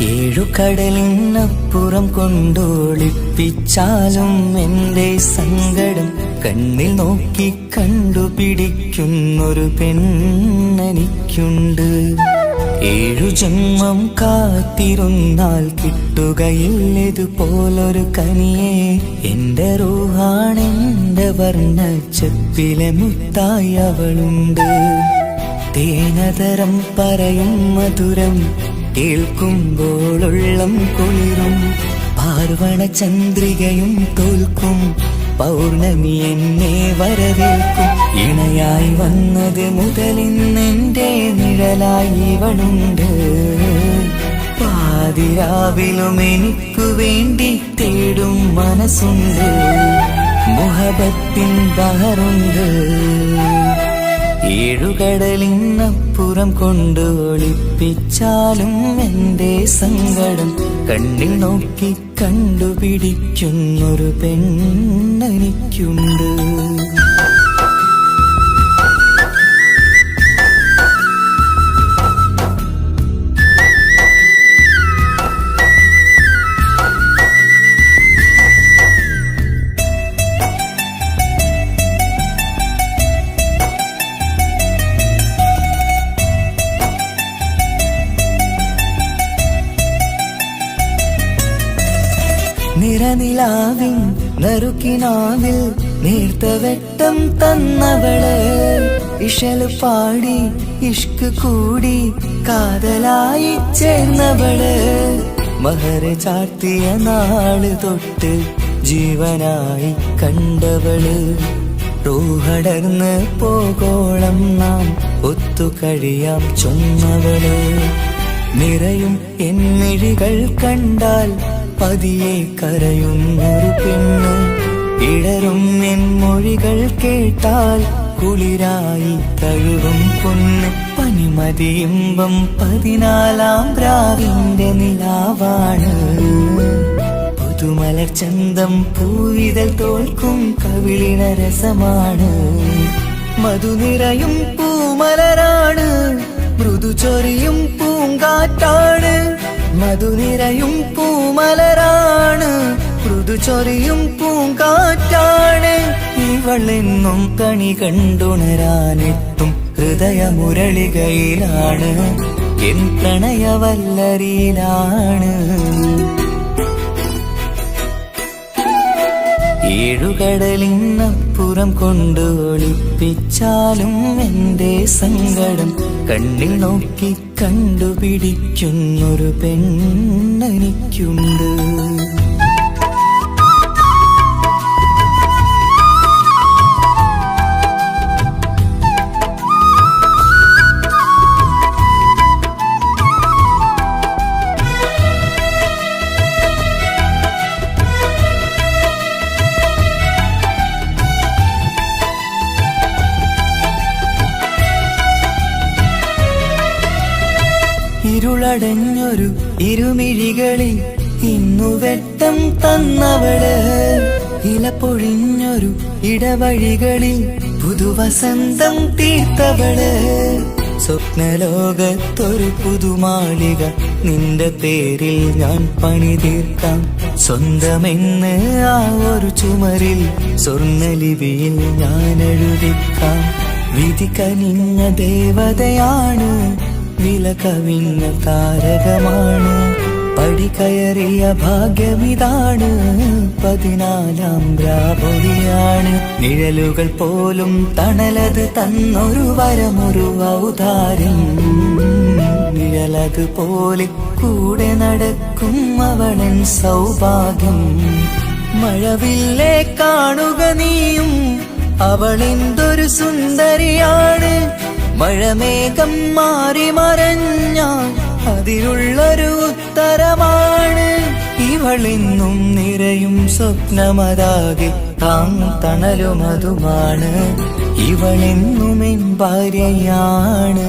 ഏഴു കടലിനപ്പുറം കൊണ്ടൊളിപ്പിച്ചാലും എന്റെ സങ്കടം കണ്ണിൽ നോക്കി കണ്ടുപിടിക്കുന്നൊരു പെണ്ണെനിക്കുണ്ട്. ഏഴു ജന്മം കാത്തിരുന്നാൽ കിട്ടുകയില്ലതുപോലൊരു കനിയെ. എന്റെ റൂഹാണെന്റെ വർണ്ണച്ചെപ്പിലെ മുത്തായി അവളുണ്ട്. തേനതരം പറയും മധുരം കേൾക്കുമ്പോളുള്ളം കുളിരും. പാർവണ ചന്ദ്രികയും തോൽക്കും പൗർണമി എന്നെ വരവേൽക്കും. ഇണയായി വന്നത് മുതലിന്നെന്റെ നിഴലായി ഇവളുണ്ട്. പാതിരാവിലും എനിക്കു വേണ്ടി തേടും മനസ്സുണ്ട്. മുഹബത്തിൻ ബഹറുണ്ട്. ഏഴുകടലിനപ്പുറം കൊണ്ട് ഒളിപ്പിച്ചാലും എന്റെ സങ്കടം കണ്ണിൽ നോക്കി കണ്ടുപിടിക്കുന്നൊരു പെണ്ണെനിക്കുണ്ട്. നിറനിലാവിൻ നറുക്കിനാവിൽ നേർത്ത വെട്ടം തന്നവള്. ഇഷല് പാടി ഇഷ്ക് കൂടി കാതലായി ചേർന്നവള്. മഹർ ചാർത്തിയ നാള് തൊട്ട് ജീവനായി കണ്ടവള്. റൂഹടർന്ന് പോകോളം നാം ഒത്തുകഴിയാം ചൊന്നവള്. നിറയും എന്നിഴികൾ കണ്ടാൽ പതിയെ കരയുന്നൊരു പെണ്ണ്. ഇടറും എൻ മൊഴികൾ കേട്ടാൽ കുളിരായി തഴുകും പൊന്ന്. പനിമതിയിമ്പം 14-ാം രാവിന്റെ നിലാവാണ്. പുതുമലർ ചന്തം പൂവിതൽ തോൽക്കും കവിളിന രസമാണ്. മധുനിറയും പൂമലരാണ്. മൃദുചൊരിയും പൂങ്കാറ്റാണ്. മധുനിറയും പൂമലരാണ്. മൃദുചൊരിയും പൂങ്കാറ്റാണ്. ഇവളെന്നും കണി കണ്ടുണരാനെത്തും ഹൃദയമുരളികയിലാണ്. എൻ പ്രണയവല്ലരിയിലാണ്. ഏഴുകടലിനപ്പുറം കൊണ്ട് ഒളിപ്പിച്ചാലും എന്റെ സങ്കടം കണ്ണിൽ നോക്കി കണ്ടുപിടിക്കുന്നൊരു പെണ്ണെനിക്കുണ്ട്. ഇരുളടഞ്ഞൊരു ഇരുമിഴികളിൽ ഇന്നു വെട്ടം തന്നവള്. ഇലപ്പൊഴിഞ്ഞൊരു ഇടവഴികളിൽ പുതുവസന്തം തീർത്തവള്. സ്വപ്നലോകത്തൊരു പുതുമാളിക നിന്റെ പേരിൽ ഞാൻ പണി തീർക്കാം. സ്വന്തമെന്ന് ആ ഒരു ചുമരിൽ സ്വർണ്ണലിപിയിൽ ഞാൻ എഴുതിക്കാം. വിധി കനിഞ്ഞ ദേവതയാണ്. വില കവിഞ്ഞ താരകമാണ്. പടി കയറിയ ഭാഗ്യമിതാണ്. 14-ാം രാപൊലിയാണ്. നിഴലുകൾ പോലും തണലത് തന്നൊരു വരമൊരു ഔദാര്യം. നിഴലത് പോലെ കൂടെ നടക്കും അവളൻ സൗഭാഗ്യം. മഴവില്ലേ കാണുക നീയും അവളെന്തൊരു സുന്ദരിയാണ്. മഴമേഘം മാറി മറഞ്ഞാൽ അതിലുള്ളൊരു ഉത്തരമാണ്. ഇവളെന്നും നിറയും സ്വപ്നമതാകെ തണലുമതുമാണ്. ഇവളെന്നും എൻ ഭാര്യയാണ്.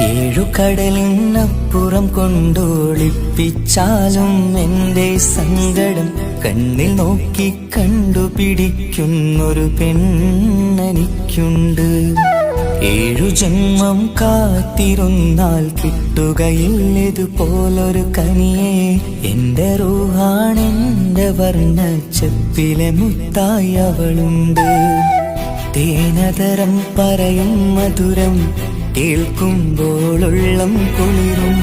ഏഴുകടലിനപ്പുറം കൊണ്ടൊളിപ്പിച്ചാലും എന്റെ സങ്കടം കണ്ണിൽ നോക്കി കണ്ടുപിടിക്കുന്നൊരു പെണ്ണെനിക്കുണ്ട്. ഏഴു ജന്മം കാത്തിരുന്നാൽ കിട്ടുകയില്ലതുപോലൊരു കനിയെ. എന്റെ റൂഹാണെന്റെ വർണ്ണച്ചെപ്പിലെ മുത്തായി അവളുണ്ട്. തേനതരം പറയും മധുരം കേൾക്കുമ്പോളുള്ളം കുളിരും.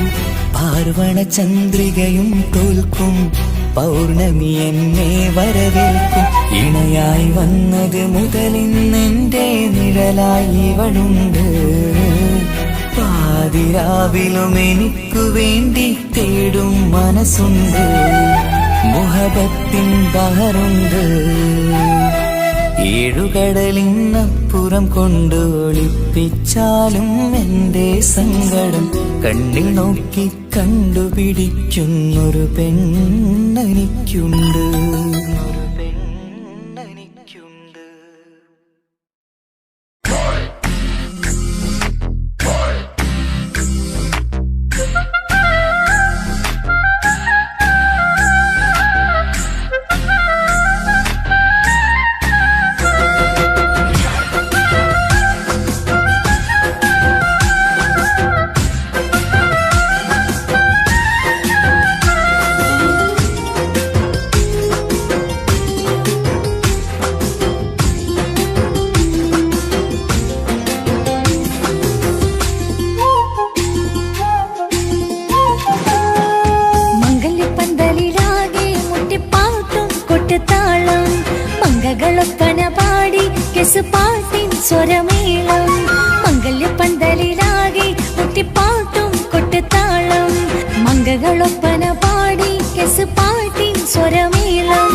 പാർവണ ചന്ദ്രികയും തോൽക്കും പൗർണമി എന്നെ വരവേൽക്കും. ഇണയായി വന്നത് മുതലിന്നെന്റെ നിഴലായി ഇവളുണ്ട്. പാതിരാവിലും എനിക്കു വേണ്ടി തേടും മനസ്സുണ്ട്. മുഹബത്തിൻ ബഹറുണ്ട്. ഏഴുകടലിനപ്പുറം കൊണ്ട് ഒളിപ്പിച്ചാലും എന്റെ സങ്കടം കണ്ണിൽ നോക്കി കണ്ടുപിടിക്കുന്നൊരു പെണ്ണെനിക്കുണ്ട്. മംഗളൊപ്പന പാടി കെസുപാട്ടിൻ സ്വരമേളം. മംഗല്യപ്പന്തലിലാകെ മുട്ടിപ്പാട്ടും കൊട്ടുതാളം. മംഗളൊപ്പന പാടി കെസുപാട്ടിൻ സ്വരമേളം.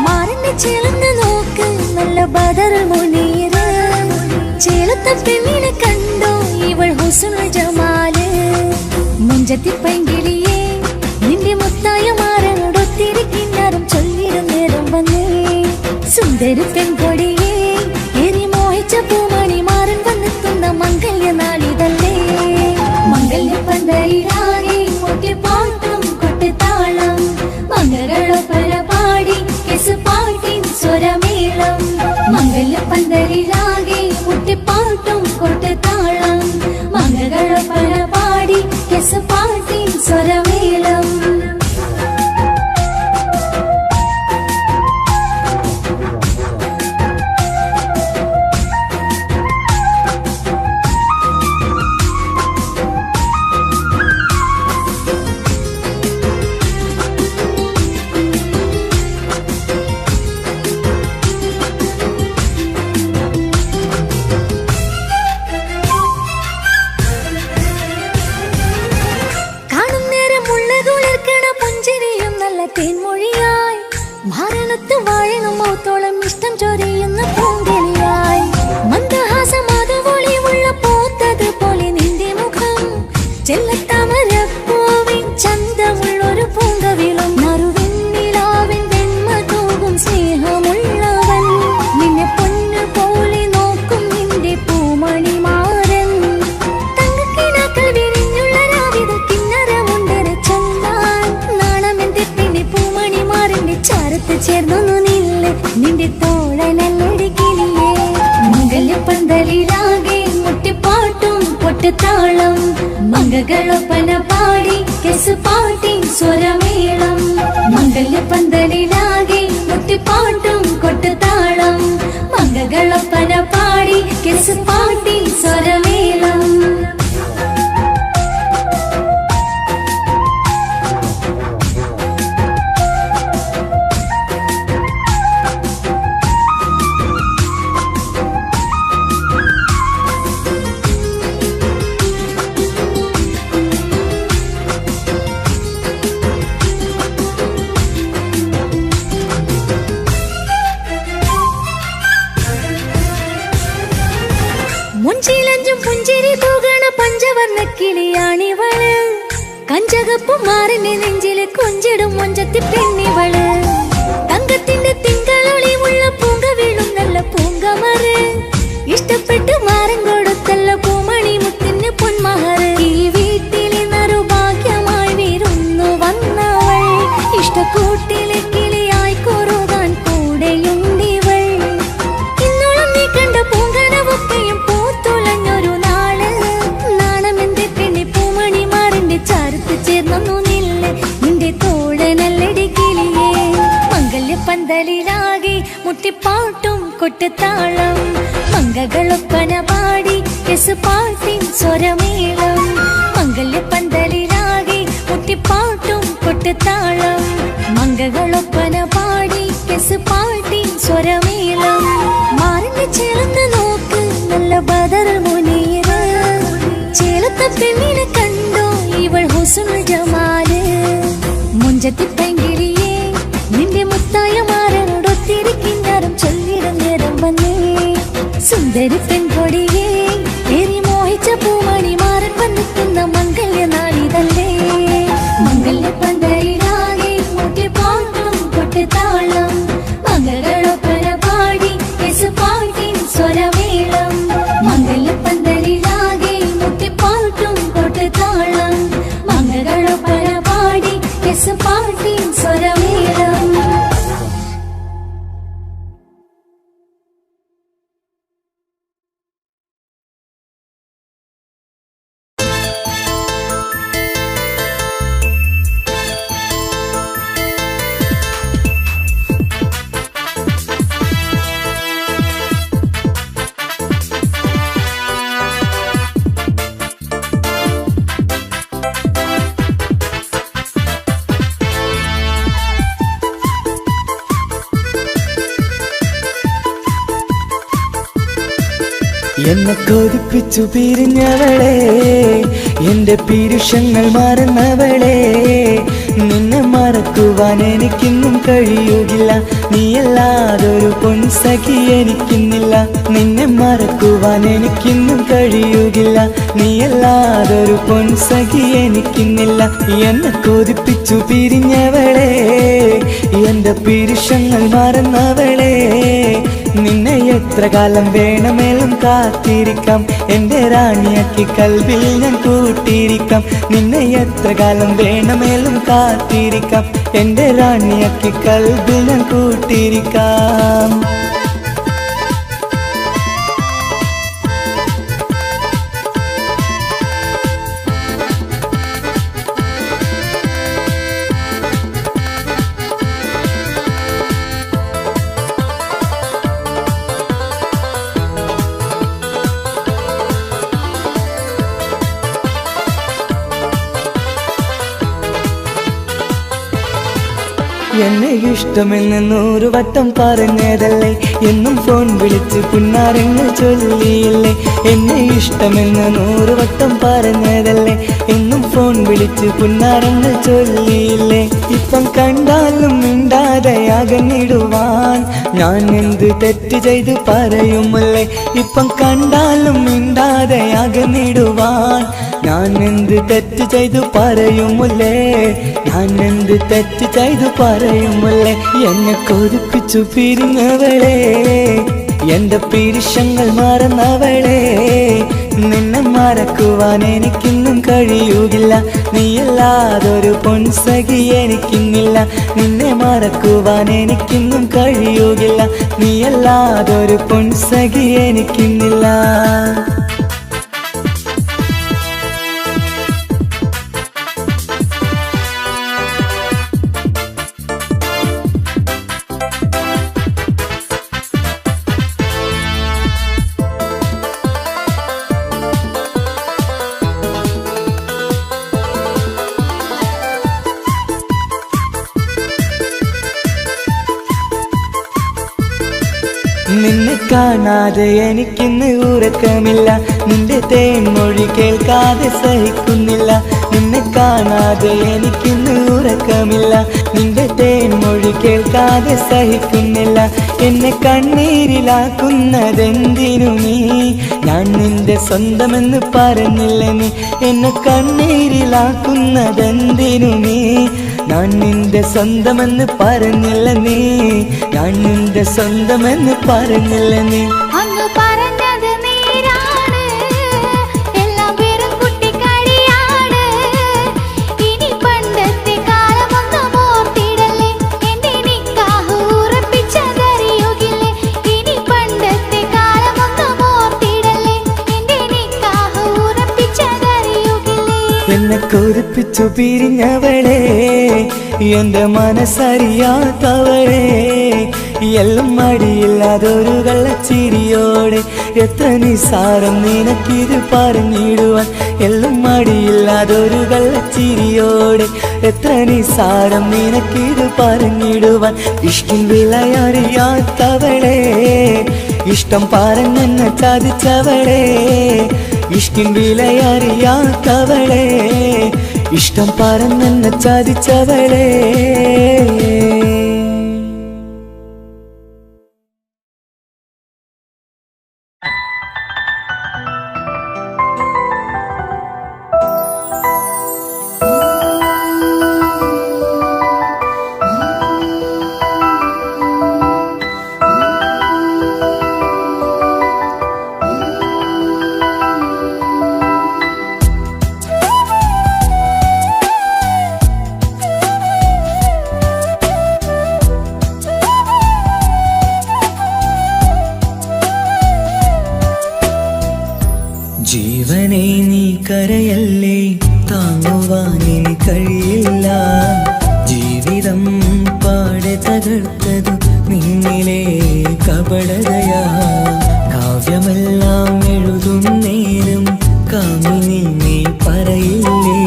മാറിന്റെ ചേർന്ന് നോക്ക് നല്ല ബദർ മുനീറ്. ചേലത്ത പെണ്ണിനെ കണ്ടോ ഇവൾ ഹുസ്നുൽ ജമാല്. മുഞ്ചത്തി പൈങ്കിളിയെ നിന്റെ മുത്തായ മാറനോടൊത്തിരി കിന്നാരം ചൊല്ലിടും നേരം വന്നേ. സുന്ദരി പെൺകൊടിയെ എരി മോഹിച്ച പൂമണി മാറൻ വന്നെത്തുന്ന മംഗല്യ നാളിതല്ലേ. മംഗല്യപ്പന്തലിലാകെ മുട്ടിപ്പാട്ടും കൊട്ടുതാളം. മംഗളൊപ്പന പാടി കെസുപാട്ടിൻ സ്വരമേളം. മംഗല്യപ്പന്തലിലാകെ മുട്ടിപ്പാട്ടും കൊട്ടുതാളം. മംഗളൊപ്പന പാടി കെസുപാട്ടിൻ സ്വരമേളം. തേൻമൊഴിയായി മരണത്ത് വാഴണം മൗത്തോളം ഇഷ്ടം ചൊരിയുന്ന പൂങ്കിളിയായി. മന്ദഹാസമാതുവൊളിവുള്ള പോത്തത് പോലെ നിന്റെ മുഖം. ചെല്ലത്താമരപ്പൂവിൻ ചന്തമുള്ളൊരു പൂങ്കവിളും. നറുവെണ്ണിലാവിൻ വെണ്മ തൂകും സ്നേഹമുള്ളവൻ. നിന്നെ പൊന്നു പോലെ നോക്കും നിന്റെ പൂമണി മാരൻ. തങ്കക്കിനാക്കൾ വിരിഞ്ഞുള്ള രാവിലെ കിന്നരമുണ്ടര ചൊല്ലാൻ. നാണമെന്റെ പൂമണി മാറിന്റെ ചാരത്ത് ചേർന്നൊന്നു നില്ല് നിന്റെ തോഴനല്ലടിക്കില്ലേ. മംഗല്യപ്പന്തലിലാകെ മുട്ടിപ്പാട്ടും പൊട്ടുതാളം. മംഗളൊപ്പന പാടി കെസുപാട്ടിൻ സ്വരമേളം. മംഗല്യപ്പന്തലിലാകെ മുട്ടിപ്പാട്ടും കൊട്ടുതാളം. മംഗളൊപ്പന പാടി കെസുപാട്ടിൻ സ്വരമേളം. മുഞ്ചിലഞ്ചും പുഞ്ചിരി തൂകണ പഞ്ചവർണ്ണ കിളിയാണിവള്. കഞ്ചകപ്പും മാറിന്റെ നെഞ്ചില് കൊഞ്ചിടും മൊഞ്ചത്തി പെണ്ണിവള്. തങ്കത്തിന്റെ തിങ്കളൊളിവുള്ള പൂങ്ക വീഴും നല്ല പൂങ്കമറ്. ഇഷ്ടപ്പെട്ട് മാറൻ കൊടുത്തല്ല പൂമണി മുത്തിന് പൊന്മഹറ്. ഈ വീട്ടിലെ നറുഭാഗ്യമായി വീരുന്നു വന്നവൾ. ഇഷ്ടക്കൂട്ടിലെ കിളിയായി കൊറുകാൻ കൂടെയുണ്ടിവൾ. ഇന്നോളം നീ കണ്ട പൂങ്കനവൊക്കെയും പൂത്തുളഞ്ഞൊരു മുട്ടിപ്പാട്ടും കൊട്ടുതാളം മംഗളൊപ്പന പാടി പാട്ടിൻ സ്വരമേളം മംഗല്യ പന്തലിലാകെ മുട്ടിപ്പാട്ടും കൊട്ടുതാളം മംഗളൊപ്പന പാടി പാട്ടിൻ സ്വരമേളം മാറിന്റെ ചേർന്ന് നോക്ക് നല്ല ബദർ മുനീറ് ചേലത്തെ പെണ്ണിനെ കണ്ടോ ഇവൾ ഹുസ്നുൽ ജമാല് മുഞ്ചത്തി പെങ്കിളിയേ നിന്റെ മുത്തായ മാറനോടൊത്തിരിക്കിന്നാരം ചൊല്ലിടും നേരം വന്നേ സുന്ദരി പെൺകൊടിയേ ഏറി മോഹിച്ച പൂമണി മാറൻ വന്നെത്തുന്ന മംഗല്യ നാളിതല്ലേ മംഗല്യ പന്തലിലാകെ മുട്ടിപ്പാട്ടും കൊട്ടുതാളം മംഗളൊപ്പന പാടി പാട്ടിൻ സ്വരമേളം മംഗല്യ പന്തലിലാകെ മുട്ടിപ്പാട്ടും കൊട്ടുതാളം മംഗളൊപ്പന പാടി പാട്ടിൻ സ്വരമേളം എന്നെ കൊതിപ്പിച്ചു പിരിഞ്ഞവളെ എന്റെ പീരുഷങ്ങൾ മറന്നവളെ നിന്നെ മറക്കുവാൻ എനിക്കിന്നും കഴിയുകില്ല നീയല്ലാതൊരു പൊൻസഖി എനിക്കിന്നില്ല നിന്നെ മറക്കുവാൻ എനിക്കിന്നും കഴിയുകില്ല നീയല്ലാതൊരു പൊൻസഖി എനിക്കിന്നില്ല എന്നെ കൊതിപ്പിച്ചു പിരിഞ്ഞവളെ എന്റെ പീരുഷങ്ങൾ മറന്നവളെ നിന്നെ എത്ര കാലം വേണമെങ്കിലും കാത്തിരിക്കാം എന്റെ റാണിയാക്കി കൽവിൽ ഞാൻ കൂട്ടിയിരിക്കാം നിന്നെ എത്ര കാലം വേണമെങ്കിലും കാത്തിരിക്കാം എന്റെ റാണിയാക്കി കൽവിൽ ഞാൻ കൂട്ടിയിരിക്കാം എന്നെ ഇഷ്ടമെന്ന് 100 വട്ടം പറഞ്ഞതല്ലേ എന്നും ഫോൺ വിളിച്ച് പുന്നാരങ്ങൾ ചൊല്ലിയില്ലേ എന്നെ ഇഷ്ടമെന്ന് 100 വട്ടം പറഞ്ഞതല്ലേ എന്നും ഫോൺ വിളിച്ച് പുന്നാരങ്ങൾ ചൊല്ലിയില്ലേ ഇപ്പം കണ്ടാലും മിണ്ടാതെ അകന്നിടുവാൻ ഞാൻ എന്ത് തെറ്റ് ചെയ്ത് പറയുമല്ലേ ഇപ്പം കണ്ടാലും മിണ്ടാതെ അകന്നിടുവാൻ ഞാൻ എന്ത് തെറ്റ് ചെയ്തു പറയുമല്ലേ ഞാൻ എന്ത് തെറ്റ് ചെയ്തു പറയുമല്ലേ എന്നെ കൊതിപ്പിച്ചു പിരിഞ്ഞവളെ എന്റെ പീരുഷങ്ങൾ മറന്നവളെ നിന്നെ മറക്കുവാൻ എനിക്കിന്നും കഴിയുകില്ല നീയല്ലാതൊരു പൊൻസഖി എനിക്കിന്നില്ല നിന്നെ മറക്കുവാൻ എനിക്കിന്നും കഴിയുകില്ല നീയല്ലാതൊരു പൊൻസഖി എനിക്കിന്നില്ല നിന്നെ കാണാതെ എനിക്കിന്ന് ഉറക്കമില്ല നിന്റെ തേൻമൊഴി കേൾക്കാതെ സഹിക്കുന്നില്ല നിന്നെ കാണാതെ എനിക്കിന്ന് ഉറക്കമില്ല നിന്റെ തേൻമൊഴി കേൾക്കാതെ സഹിക്കുന്നില്ല എന്നെ കണ്ണീരിലാക്കുന്നതെന്തിനു നീ ഞാൻ നിന്റെ സ്വന്തമെന്ന് പറഞ്ഞില്ല നീ എന്നെ കണ്ണീരിലാക്കുന്നതെന്തിനു നീ ഞാൻ നിന്റെ സ്വന്തമെന്ന് പറഞ്ഞില്ല നീ ഞാൻ നിന്റെ സ്വന്തമെന്ന് പറഞ്ഞില്ല നീ അന്ന് പറഞ്ഞത് നേരാണ് എല്ലാം വെറും കുട്ടിക്കളിയാണ് ഇനി പണ്ടത്തെ കാലമൊന്നും ഓർത്തിടല്ലേ എന്റെ നിക്കാഹ് ഉറപ്പിച്ചതറിയുകില്ലേ ഇനി പണ്ടത്തെ കാലമൊന്നും ഓർത്തിടല്ലേ എന്റെ നിക്കാഹ് ഉറപ്പിച്ചതറിയുകില്ലേ എന്നെ കൊതിപ്പിച്ചു പിരിഞ്ഞവളെ എന്റെ മനസ്സറിയാത്തവളെ എല്ലാം മടിയില്ലാതൊരു കള്ളച്ചിരിയോടെ എത്ര നിസാരം നിനക്കിത് പറഞ്ഞിടുവാൻ എല്ലാം മടിയില്ലാതൊരു കള്ളച്ചിരിയോടെ എത്ര നിസാരം നിനക്കിത് പറഞ്ഞിടുവാൻ ഇഷ്ടിൻ വിലയറിയാത്തവളെ ഇഷ്ടം പറഞ്ഞെന്നെ ചതിച്ചവളെ ഇഷ്ടിൻ വിലയറിയാത്തവളെ ഇഷ്ടം പറഞ്ഞെന്നെ ചതിച്ചവളെ ജീവനെ നീ കരയല്ലേ താങ്ങുവാനിനി കഴിയില്ല ജീവിതം പാടെ തകർത്തതു നിന്നിലെ കപടതയാ കാവ്യമെല്ലാം എഴുതും നേരം കാമിനി നീ പറയില്ലേ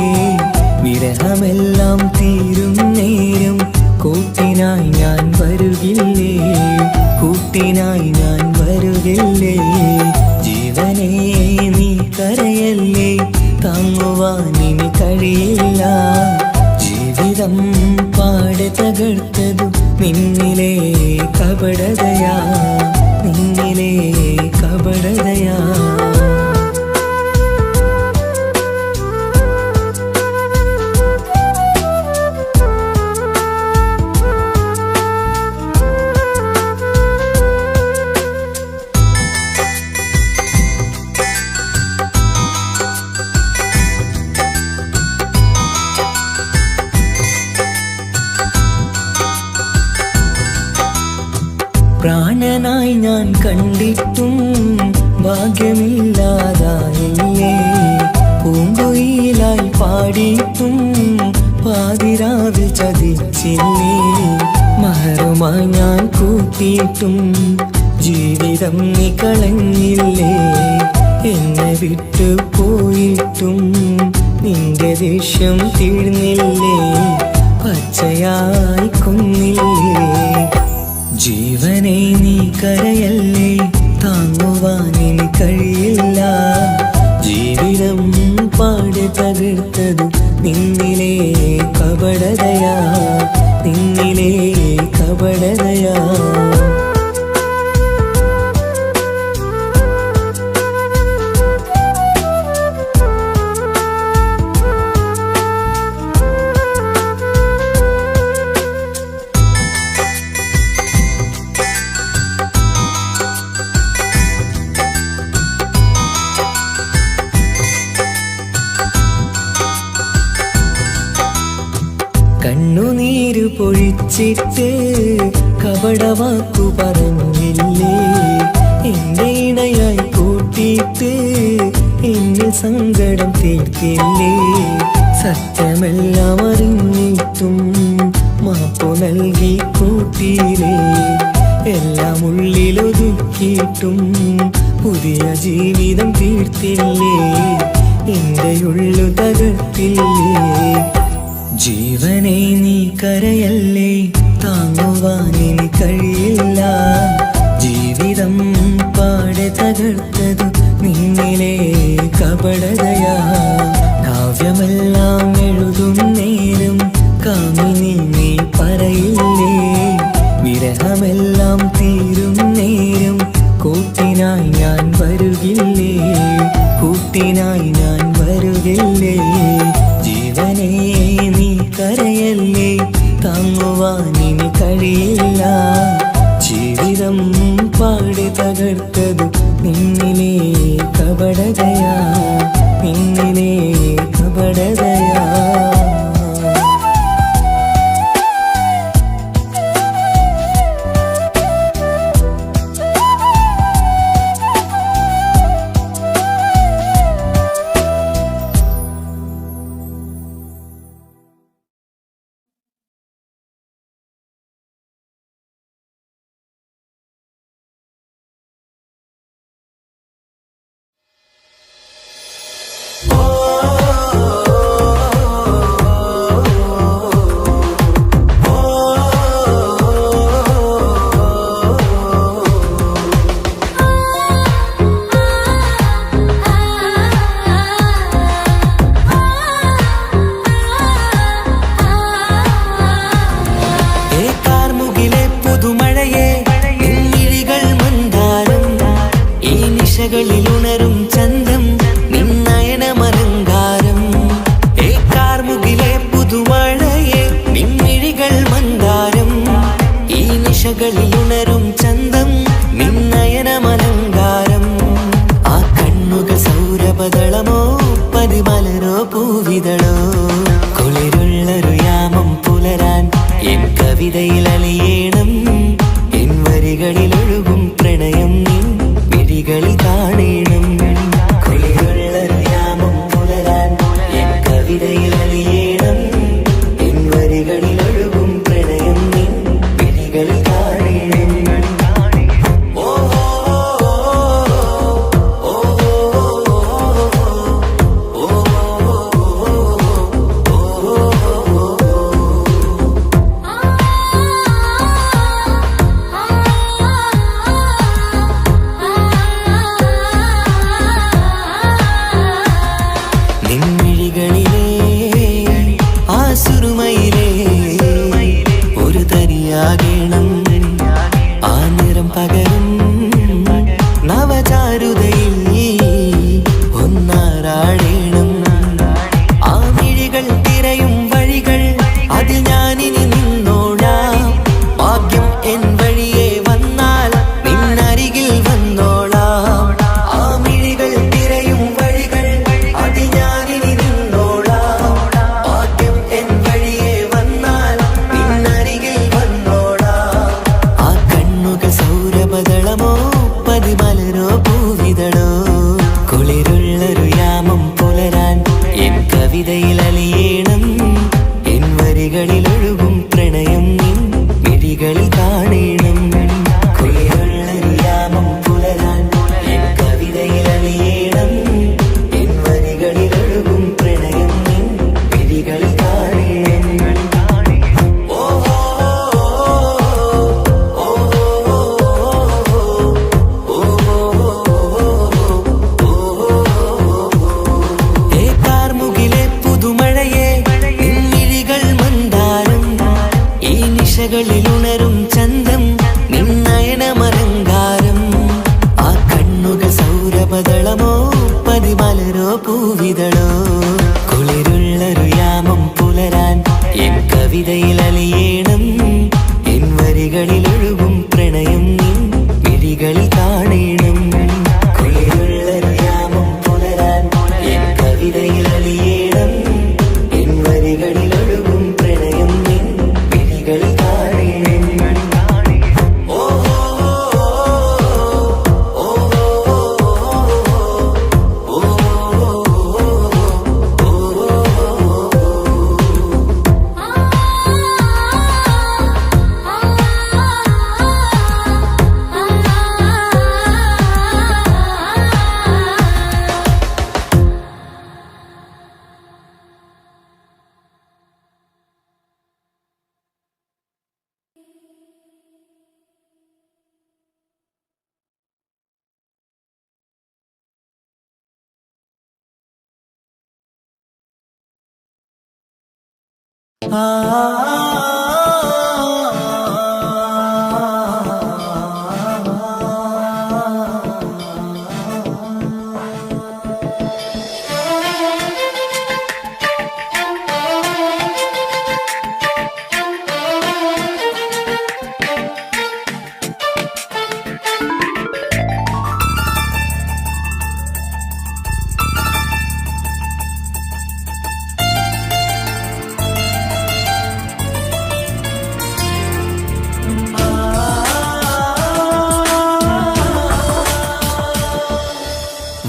വിരഹമെല്ലാം തീരും നേരം കൂട്ടിനായി ഞാൻ വരുകില്ലേ കൂട്ടിനായി ഞാൻ വരുകില്ലേ ജീവനേ നീ കരയല്ലേ താങ്ങുവാനിനി കഴിയില്ല ജീവിതം പാടെ തകർത്തതു നിന്നിലെ കപടതയാ നിന്നിലെ കപടതയാ പ്രാണനായി ഞാൻ കണ്ടിട്ടും ഭാഗ്യമില്ലാതായില്ലേ പൂങ്കുയിലായി പാടിയിട്ടും പാതിരാവിൽ ചതിച്ചില്ലേ മഹറുമായി ഞാൻ കൂട്ടിയിട്ടും ജീവിതം നീ കളഞ്ഞില്ലേ എന്നെ വിട്ടു പോയിട്ടും നിന്റെ ദേഷ്യം തീർന്നില്ലേ പച്ചയായി കൊന്നില്ലേ ജീവനെ നീ കരയല്ലേ താങ്ങുവാനിനി കഴിയില്ല ജീവിതം പാടെ തകർത്തതു നിന്നിലെ കപടതയാ നിന്നിലെ കപടതയാ കണ്ണുനീര് പൊഴിച്ചിട്ട് കപടവാക്കു പറഞ്ഞില്ലേ എന്റെ ഇണയായി കൂട്ടിയിട്ട് എന്നിൽ സങ്കടം തീർത്തില്ലേ സത്യമെല്ലാം അറിഞ്ഞിട്ടും മാപ്പു നൽകി കൂട്ടിയില്ലേ എല്ലാം ഉള്ളിലൊതുക്കിയിട്ടും പുതിയ ജീവിതം തീർത്തില്ലേ എന്റെ ഉള്ളു തകർത്തില്ലേ ജീവനെ നീ കരയല്ലേ താങ്ങുവാനിനി കഴിയില്ല ജീവിതം പാടെ തകർത്തതു നിന്നിലെ കപടതയാ കാവ്യമെല്ലാം എഴുതും നേരം കാമിനി നീ പറയില്ലേ വിരഹമെല്ലാം തീരും നേരം കൂട്ടിനായി ഞാൻ വരുകില്ലേ കൂട്ടിനായി ഞാൻ വരുകില്ലേ ജീവനേ നീ കരയല്ലേ താങ്ങുവാനിനി കഴിയില്ല ജീവിതം പാടെ തകർത്തതു നിന്നിലെ കപടതയാ നിന്നിലെ കപടതയാ പൂവിതളോ കുളിരുള്ളൊരു യാമം പുലരാൻ എൻ കവിതയിൽ അലിയേണം എൻ വരികളിലൊഴുകും പ്രണയം നിൻ മിഴികളിൽ കാണേണം കുളിരുള്ളൊരു യാമം പുലരാൻ എൻ കവിതയിൽ അലിയേണം എൻ വരികളിലൊഴുകും പ്രണയം നിൻ മിഴികളിൽ കാണേണം ുണരും ചന്തം നിന്നയനമലങ്കാരം ആ കണ്ണുകൾ സൗരഭദളമോ പതിമലരോ പൂവിതളോ കുളിരുള്ളൊരു യാമം പുലരാൻ എൻ കവിതയിൽ അലിയേണം എൻ വരികളിലൊഴുകും പ്രണയം നിൻ മിഴികളിൽ കാണേണം കുളിരുള്ളൊരു യാമം പുലരാൻ എൻ കവിതയിൽ അലിയേണം എൻ വരികളിലൊഴുകും പ്രണയം നിൻ മിഴികളിൽ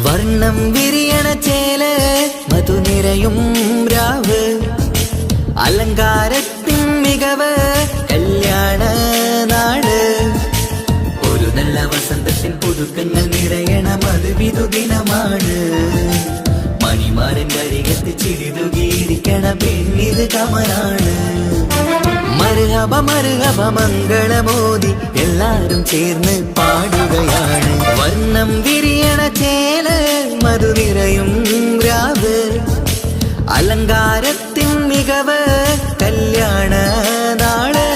വർണ്ണം വിരിയണ ചേല് മധുനിരയും രാവ് അലങ്കാരത്തിൻ മികവ് കല്യാണ നാട് ഒരു നല്ല വസന്തത്തിൻ പുതുക്കങ്ങൾ നിറയണ മധുവിധു ദിനമാണ് മണിമാരൻ കരികത്ത് ചിരിതുകീരിക്കണ പെണ്ണിത് കമലാണ് മർഹബ മർഹബ മംഗളമോദി എല്ലാരും ചേർന്ന് പാടുകയാണ് വർണ്ണം വിരിയണ ചേല് മധുനിരയും രാവ് അലങ്കാരത്തിൻ മികവ് കല്യാണ നാള്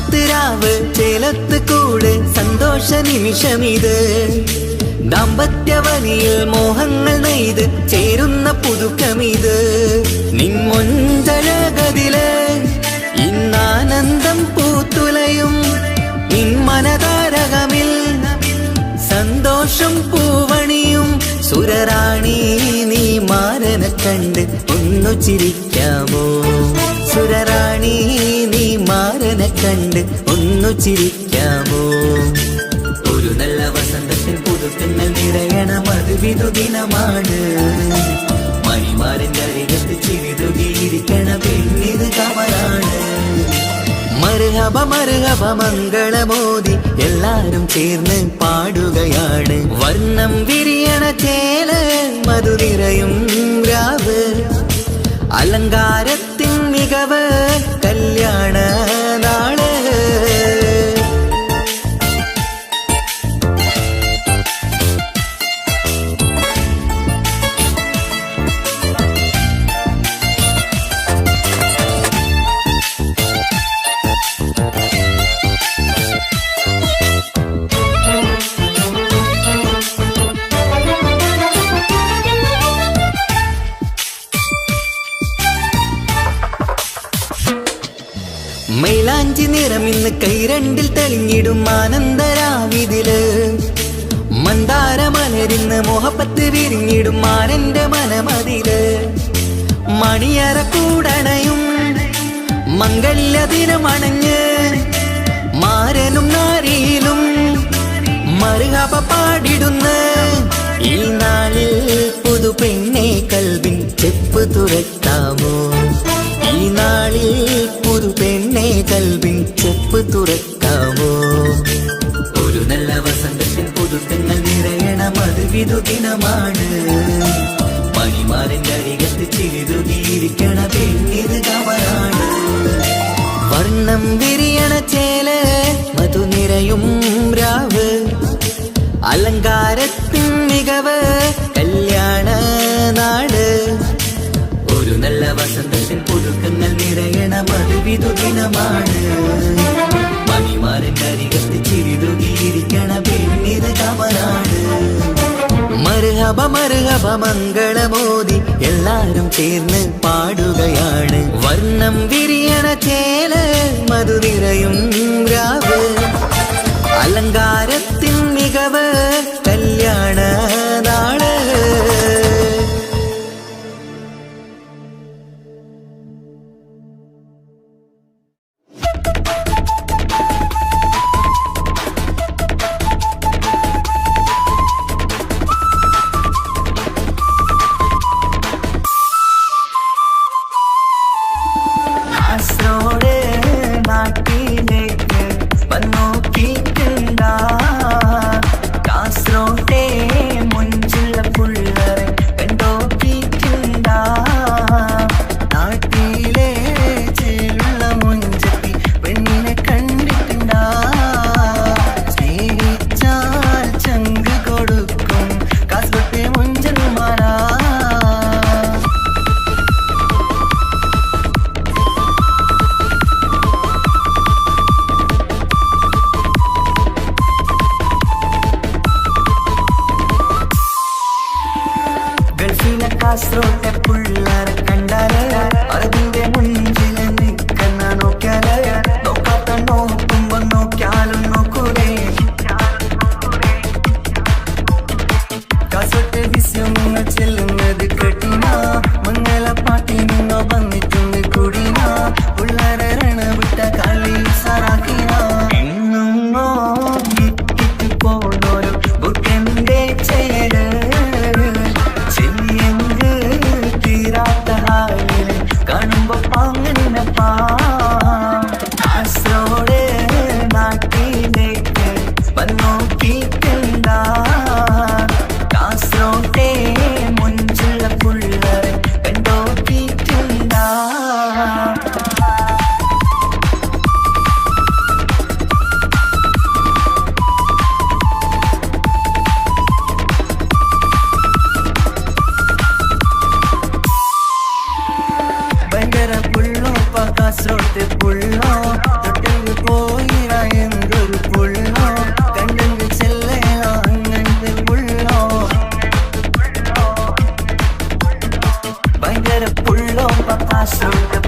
മണിമുത്തുരാവ് ചേലത്ത് കൂട് സന്തോഷ നിമിഷമിത് ദാമ്പത്യവനിയിൽ മോഹങ്ങൾ നെയ്ത് ചേരുന്ന പുതുക്കമിത് നിൻമൊഞ്ചഴകതില് ഇന്നാനന്ദം പൂത്തുലയും നിൻ മനതാരകമിൽ സന്തോഷം പൂവണിയും സുരറാണി നീ മാരനെ കണ്ട് ഒന്നു ചിരിക്കാമോ സുരറാണി നീ മാരനെ കണ്ട് ഒന്നു ചിരിക്കാമോ ഒരു നല്ല വസന്തത്തിൽ പുതുക്കങ്ങൾ നിറയണം അത് വിധുദിനമാണ് മണിമാരന്റെ അരികത്ത് ചിരിതുകിയിരിക്കണ പെണ്ണിത് കമലാണ് മർഹബ മർഹബ മംഗളമോദി എല്ലാരും ചേർന്ന് പാടുകയാണ് വർണ്ണം വിരിയണ ചേല മധുനിറയും രാവ് അലങ്കാരത്തിൻ മികവ് കല്യാണ നാള് മൈലാഞ്ചി നിറമിന്ന് കൈരണ്ടിൽ തെളിഞ്ഞിടും ആനന്ദരാവിതില് മന്ദാരമലരിന്ന് മോഹപ്പത്ത് വിരിഞ്ഞിടും മാനന്റെ മനമതില് മണിയറ കൂടണയും മംഗല്യദിനമണഞ്ഞ് മാരനും നാരിയിലും മറുകപ പാടിടുന്ന ഈ നാളിൽ പുതു പെണ്ണെ കൽവിൻ ചെപ്പ് തുറക്കാമോ ഈ നാളിൽ പുതു പെണ്ണെ കൽവിൻ ചെപ്പ് തുറക്കാമോ ഒരു നല്ല വസന്തത്തിൽ പുതുക്കങ്ങൾ നിറയണം അത് വിധുദിനമാണ് മണിമാരന്റെ അരികത്ത് ചിരിതുകിയിരിക്കണ പെണ്ണിത് കമലാണ് വർണ്ണം വിരിയണ ചേല മധുനിറയും രാവ് അലങ്കാരത്തിൻ മികവ് കല്യാണ നാട് ഒരു നല്ല വസന്തത്തിൽ പുതുക്കങ്ങൾ നിറയണം അത് വിധുദിനമാണ് മണിമാരന്റെ അരികത്ത് ചിരിതുകിയിരിക്കണ പെണ്ണിത് കമലാണ് മർഹബ മർഹബ മംഗളമോദി എല്ലാരും ചേർന്ന് പാടുകയാണ് വർണ്ണം വിരിയണ ചേല മധുനിറയും രാവ് അലങ്കാരത്തിൻ മികവ് കല്യാണ നാള് കാസർഗോട്ടെ പുള്ളാരെ കണ്ടാല് അതിന്റെ മുഞ്ചിൽ നിൽക്കുന്ന നോക്കിയാല് നോക്കാത്ത നോക്കുമ്പോ നോക്കിയാലും നോക്കൂലേ കാസർഗോട്ടെ വിസ്യം നിങ്ങൾ ചെല്ലുന്നത് കെട്ടിന മംഗള പാട്ടി നിന്നോ വന്നിട്ടുണ്ട് കുടിന പുള്ളാരെ രണവിട്ട കളി സാറാക്കിന എങ്ങോ ഇട്ടിട്ട് പോണോരോ ബുക്കെന്റെ ചേര് കാണുമ്പോ പാങ്ങനപ്പാ കാസർഗോഡ് നാട്ടിലേക്ക് വന്നോക്കിട്ടുണ്ട കാസർഗോട്ടെ മുഞ്ചുള്ള പുള്ളരെ കണ്ടോക്കിട്ടുണ്ട ഭയങ്കര പുള്ളോ കാസർഗോട്ടെ പുള്ളോ തൊട്ടിൽ പോ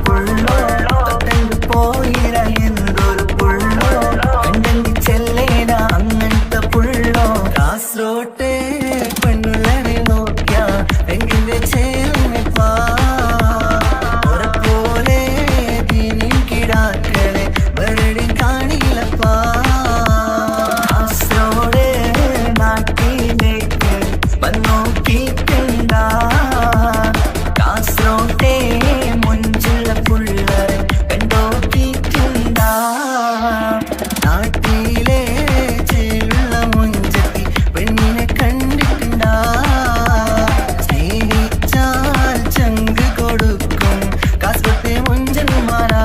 പുള്ളോ തൊട്ടങ്ങ് പോയിര എന്തൊരു പുള്ളോ കണ്ടെങ്കിൽ ചെല്ലേന അങ്ങനത്തെ പുള്ളോ കാസറോട്ടെ പെണ്ണുള്ളവരെ നോക്കിയ എങ്കിന്റെ ചേർന്നിപ്പാ പോലെ ദീനിൻ കിടാക്കളെ വെറുതെ കാണില്ലപ്പാ കാസറോട് നാട്ടിലേക്ക് വന്നോക്കിട്ടുണ്ട കാസറോട്ടെ മുഞ്ചുള്ള പുള്ളരെ കണ്ടോക്കിട്ടുണ്ട നാട്ടിലെ ചേലുള്ള മുഞ്ചത്തി പെണ്ണിനെ കണ്ടിട്ടുണ്ട സ്നേഹിച്ചാൽ ചങ്ക് കൊടുക്കും കാസറോട്ടെ മുഞ്ചന്മാരാ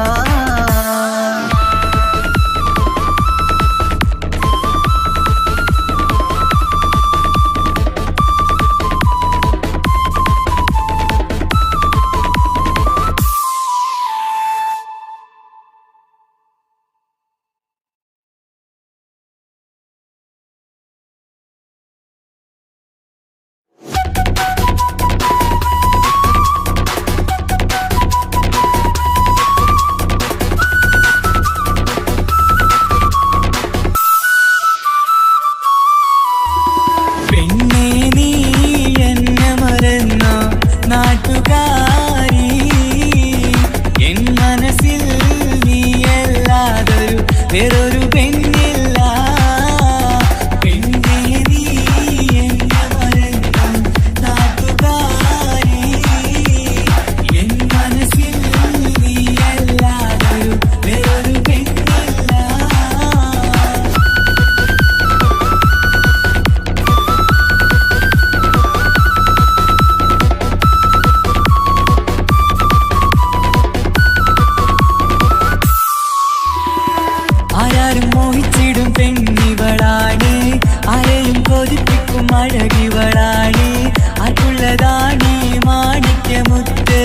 പെണ്ണേ നീ എന്നെ മറന്ന നാട്ടുകാരി എൻ മനസ്സിൽ നീയല്ലാതൊരു വേറൊരു പെണ്ണില്ല പെണ്ണേ നീ എന്നെ മറന്ന നാട്ടുകാരി എൻ മനസ്സിൽ നീയല്ലാതൊരു വേറൊരു പെണ്ണില്ല ആരാരും മോഹിച്ചിടും പെണ്ണിവളാണ് ആരെയും കൊതിപ്പിക്കും അഴകിവളാണ് ആർക്കുള്ളതാണ് മാണിക്യമുത്ത്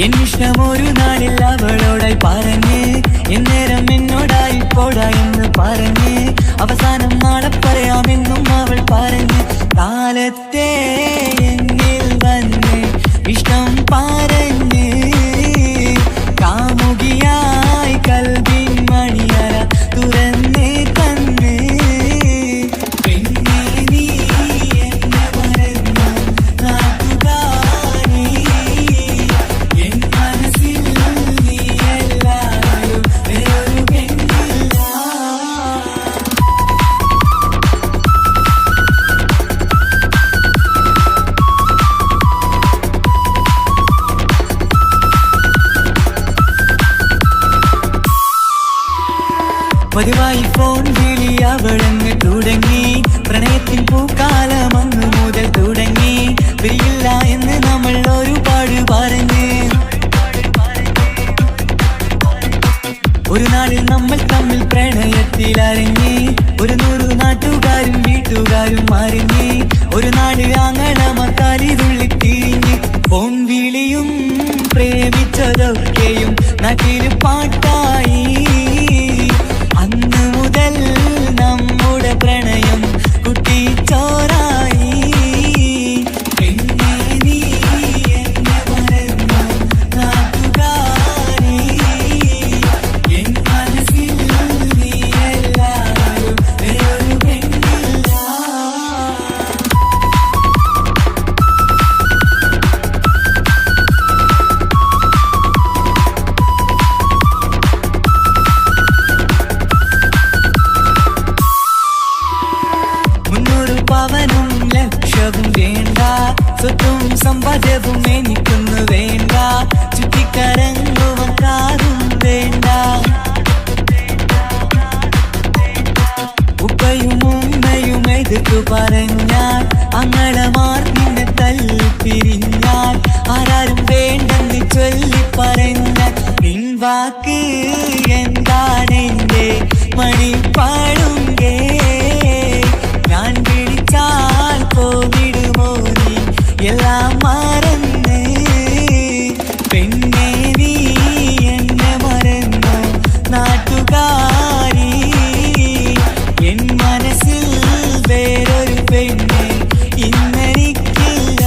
എന്നിഷ്ടം ഒരു നാളിൽ അവളോടായി പറഞ്ഞ് എന്നേരം എന്നോടായി പോടാ എന്ന് പറഞ്ഞ് അവസാനം നാളെ പറയാമെന്നും അവൾ പറഞ്ഞ് കാലത്തെ എന്നിൽ വന്ന് ഇഷ്ടം പറഞ്ഞ് കാമുകിയായി കൽവിൻ മണിയറ തുറന്ന് തന്ന് പെണ്ണേ നീ എന്നെ മറന്ന നാട്ടുകാരി എൻ മനസ്സിൽ നീയല്ലാതൊരു വേറൊരു പെണ്ണില്ല പതിവായി ഫോൺ വിളി അവളങ്ങ് തുടങ്ങി പ്രണയത്തിൻ പൂക്കാലം അന്ന് മുതൽ തുടങ്ങി പിരിയില്ല എന്ന് നമ്മൾ ഒരുപാട് പറഞ്ഞ് ഒരു നാളിൽ നമ്മൾ തമ്മിൽ പ്രണയത്തിലറിഞ്ഞ് 100 നാട്ടുകാരും വീട്ടുകാരും അറിഞ്ഞ് ഒരു നാട് ആങ്ങളമക്കാലിതുള്ളി തിരിഞ്ഞ് ഫോൺ വിളിയും പ്രേമിച്ചതൊക്കെയും നാട്ടിൽ പാട്ടായി അന്ന് മുതൽ നമ്മുടെ പ്രണയം കുട്ടിച്ചോറായി പെണ്ണേ നീ എന്നെ മറന്ന നാട്ടുകാരി എൻ മനസ്സിൽ നീയല്ലാതൊരു വേറൊരു പെണ്ണില്ല പവനും ലക്ഷവും വേണ്ട സ്വത്തും സമ്പാദ്യവും എനിക്കൊന്നു വേണ്ട ചുറ്റിക്കറങ്ങുവാൻ കാറും വേണ്ട ഉപ്പയും ഉമ്മയും എതിർത്തു പറഞ്ഞാൽ അങ്ങളമാർ നിന്നെ തല്ലി പിരിഞ്ഞാൽ ആരാരും വേണ്ടെന്ന് ചൊല്ലി പറഞ്ഞാൽ പിൻവാക്ക് എന്താണെന്റെ മണിപ്പാടുങ്കേ ഞാൻ വിളിച്ചാൽ പോകിടുമോ നീ എല്ലാം മറന്ന് പെണ്ണേ നീ എന്നെ മറന്നു നാട്ടുകാരി എൻ മനസ്സിൽ വേറൊരു പെണ്ണ് ഇന്നെനിക്കില്ല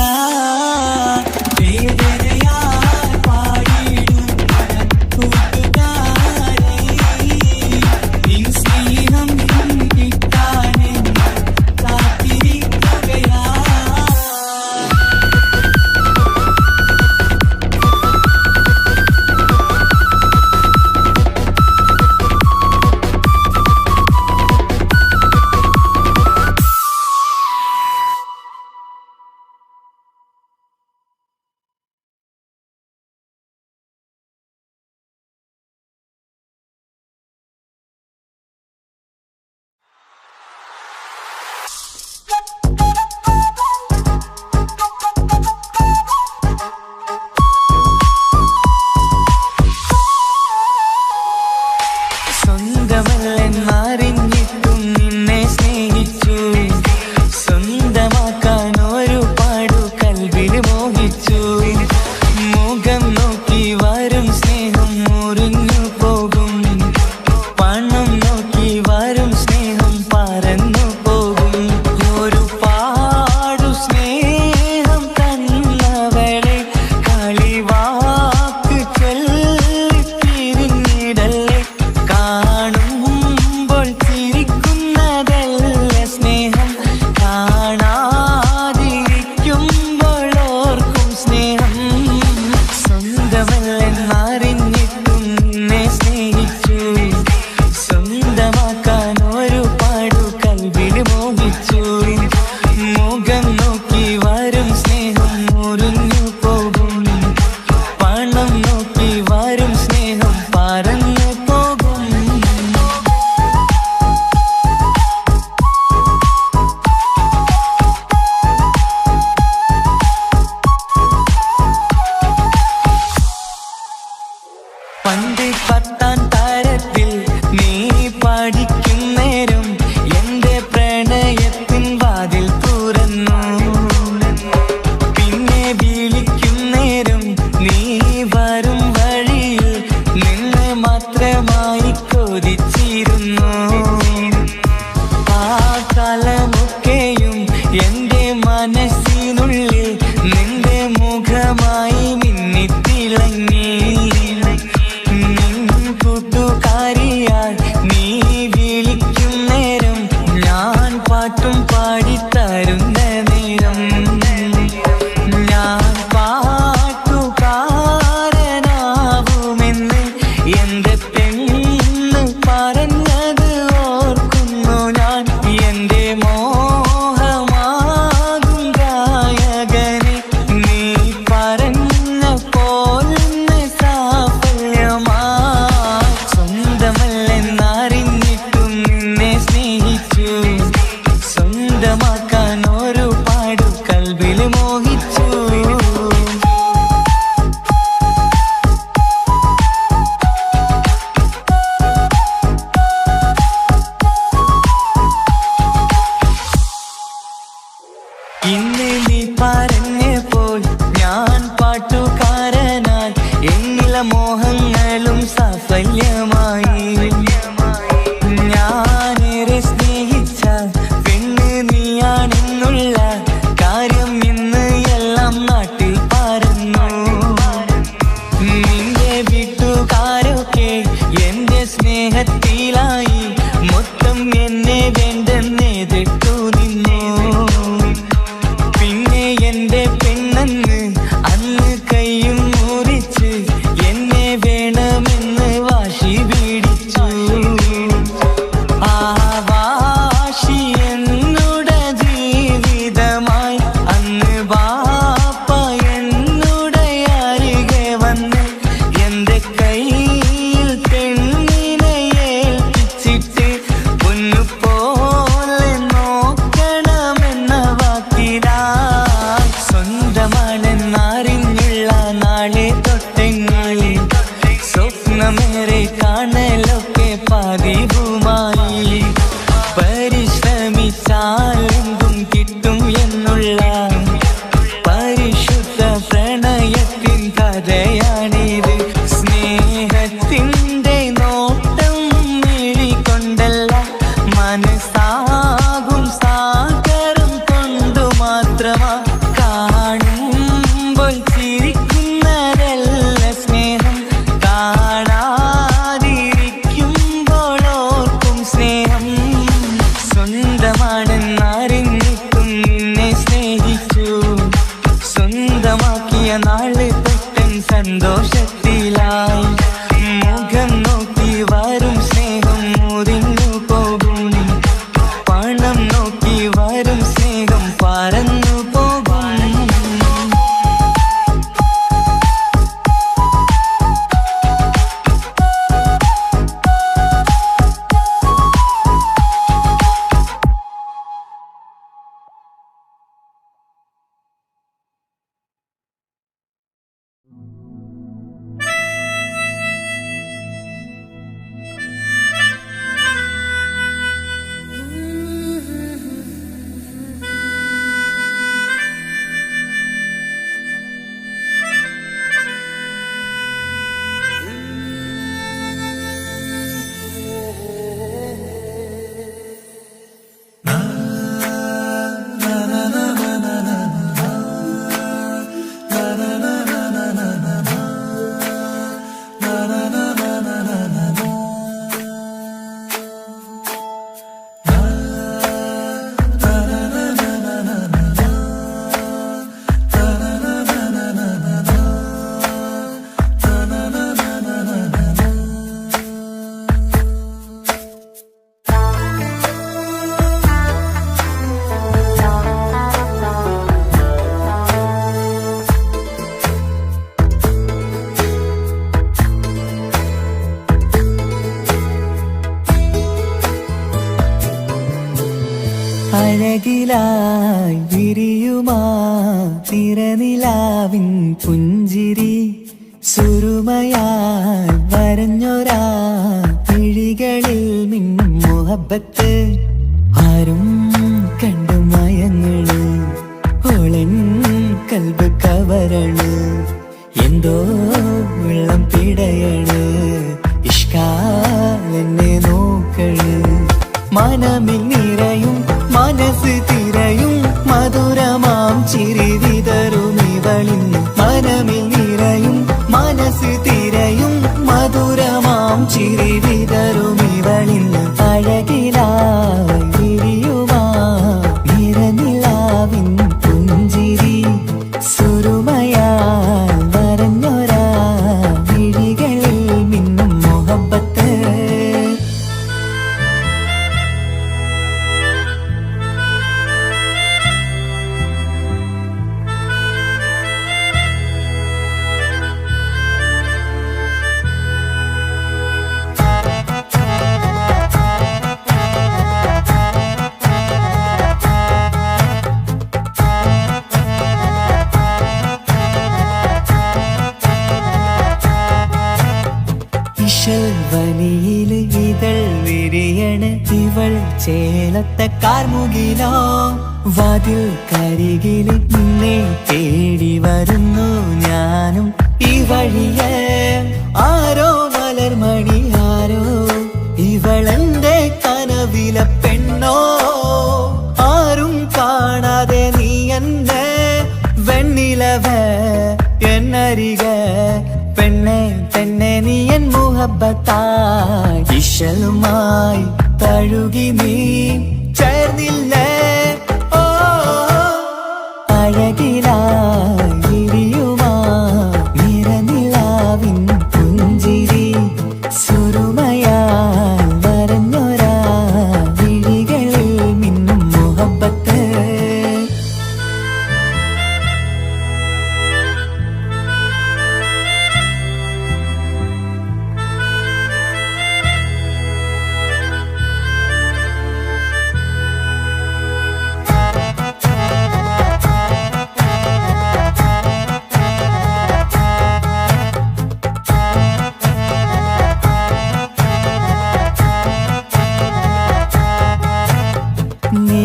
മുഖമായി മിന്നിത്തിളങ്ങി കൂട്ടുകാരിയായി നീ വിളിക്കും നേരം ഞാൻ പാട്ടും പാടിത്തരുന്ന നേരം ഞാൻ പാട്ടുകാരനാവുമെന്ന് എന്റെ പെണ്ണ് പറഞ്ഞത് ഓർക്കുന്നു ഞാൻ. എന്റെ മോഹമാകും ഗായകനെ നീ പറഞ്ഞ പോലൊന്ന് സാഫല്യമാ. സ്വന്തമല്ലെന്നറിഞ്ഞിട്ടും നിന്നെ സ്നേഹിച്ചു, സ്വന്തമാക്കാൻ ഒരുപാട് കൽബിൽ മോഹിച്ചു. ഇന്ന് നീ പറഞ്ഞപ്പോൾ ഞാൻ പാട്ടുകാരനായി, എന്നിലെ മോഹങ്ങളും സാഫല്യമായി. ഞാനേറെ സ്നേഹിച്ച പെണ്ണ് നീയാണെന്നുള്ള കാര്യം ഇന്ന് എല്ലാം നാട്ടിൽ പറഞ്ഞു. നിന്റെ വീട്ടുകാരൊക്കെ എന്റെ സ്നേഹത്തിലായി, മൊത്തം എന്നെ വേണ്ടെന്നെതിർത്തു നിന്നു. പിന്നെ എന്റെ പെണ്ണെന്ന് അന്ന് കൈയും മുറിച്ച് എന്നെ വേണമെന്ന് വാശി പിടിച്ചു. ആ വാശി എന്നുടെ ജീവിതമായി. അന്ന് ബാപ്പ എന്നുടെ അരികെ വന്ന് എന്റെ കയ്യിൽ പെണ്ണിനെ ഏൽപ്പിച്ചിട്ട് പൊന്നുപോലെ നോക്കണമെന്ന വാക്കിലാ. സ്വന്തമാണെന്നറിഞ്ഞുള്ള നാളെ തൊട്ടെങ്ങളിൽ സ്വപ്നമേറെ കാണലൊക്കെ പതിവുമായി. പരിശ്രമിച്ചാലെന്തും കിട്ടും എന്നുള്ള പരിശുദ്ധ പ്രണയത്തിൻ കഥയാണിത്. സ്നേഹത്തിൻ്റെ നോട്ടം നേടിക്കൊണ്ടല്ല, മനസ്സാകും സാഗരം കൊണ്ടു മാത്രമാ. കാണുമ്പോൾ ചിരിക്കുന്നതല്ല സ്നേഹം, കാണാതിരിക്കുമ്പോൾ ഓർക്കും സ്നേഹം. സ്വന്തമാണെന്നറിഞ്ഞിട്ടും നിന്നെ സ്നേഹിച്ചു, സ്വന്തമാക്കിയ നാള് തൊട്ടൻ സന്തോഷത്തിലായി. മുഖം നോക്കി വരും സ്നേഹം മുറിഞ്ഞു പോകും, പണം നോക്കി വരും സ്നേഹം പറന്നു പോകും. അഴകിലായി വിരിയുമാ തിരനിലാവിൻ പുഞ്ചിരി, സുരുമയായി വരഞ്ഞൊരാ കിഴികളിൽ മിന്നും മുഹബത്ത്. ആരും കണ്ടു മയങ്ങള് ഓളൻ കൽബ് കവരണ്, എന്തോ വെള്ളം പിടയണ്, ഇഷ്കാലെന്നെ നോക്കള്. മനമിൽ നിറയും മനസ്സ് തിരയും മധുരമാം ചിരി വിതറും ഇവൾ ഇവളിന്ന് മനമിൽ നിറയും മനസ്സ് തിരയും മധുരമാം ചിരി വിതറും ഇവളിന്ന് അഴകിലായി വിരിയുമാ നിറനിലാവിൻ പുഞ്ചിരി സുറുമയാൽ വരഞ്ഞൊരാ വിഴികളിൽ മിന്നും മുഹബത്ത് വനിയില് ഇതൾ വിരിയണ് ഇവൾ ചേലത്തെ കാർമുകിലോ വാതിൽ കരികില് നിന്നെ തേടി വരുന്നു ഞാനും ഈ വഴിയെ ആരോ മലർമണി ആരോ ഇവളെന്റെ കനവിലെ പെണ്ണോ ആരും കാണാതെ നീ എന്നെ വെണ്ണിലവ എന്നരിക പെണ്ണെ പെണ്ണെ നീ എൻ മുഹബത്തായി ഇശലുമായി തഴുകി നീ ചേർന്നില്ലേ ഓ അഴകിലായി വിരിയുമാ നിറനിലാവിൻ പുഞ്ചിരി സുറുമയാൽ വരഞ്ഞൊരാ വിഴികളിൽ മിന്നും മുഹബത്ത്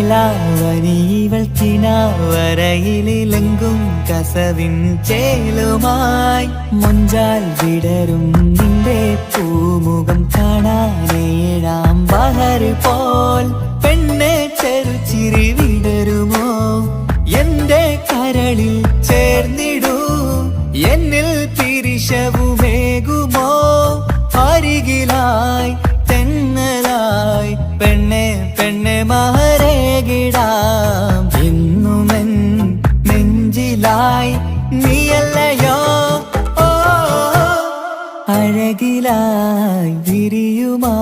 നിലാവനിവൾ കിനാവരയിലെങ്കും കസവിൻ ചേലുമായി മുഞ്ചാൽ വിടരും നിന്റെ പൂമുഖം കാണാനേഴാം ബഹർ പോൽ പെണ്ണെ ചെറുചിരി വിടരുമോ എന്റെ കരളിൽ ചേർന്നിടൂ എന്നിൽ പിരിശവുമേകുമോ അരികിലായി തെന്നലായി പെണ്ണെ പെണ്ണെ മഹരേകിടാം എന്നുമെൻ നെഞ്ചിലായി നീയല്ലയോ ഓ അഴകിലായി വിരിയുമാ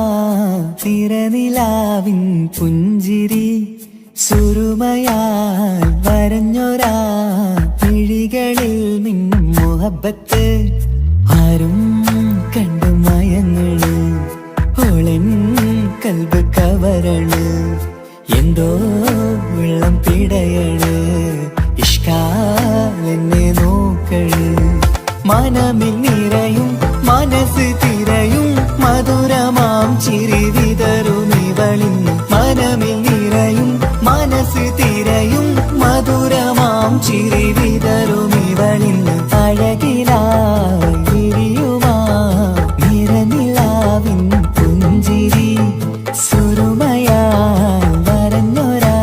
തിരനിലാവിൻ പുഞ്ചിരി സുറുമയാൽ വരഞ്ഞൊരാ വിഴികളിൽ മിന്നും മുഹബത്ത് ആരും കണ്ടു മയങ്ങള് ഓളൻ കൽബ് കവരണ് എന്തോ വെള്ളം പിടയണ് ഇഷ്കാലെന്നെ നോക്കള് മനമിൽ നിറയും മനസ്സ് തിരയും മധുരമാം ചിരി വിതറും ഇവളിന്ന് മനമിൽ നിറയും മനസ്സ് തിരയും മധുരമാം ചിരി വിതറും ഇവളിന്ന് അഴകിലായി വിരിയുമാ നിറനിലാവിൻ പുഞ്ചിരി സുറുമയാൽ വരഞ്ഞൊരാ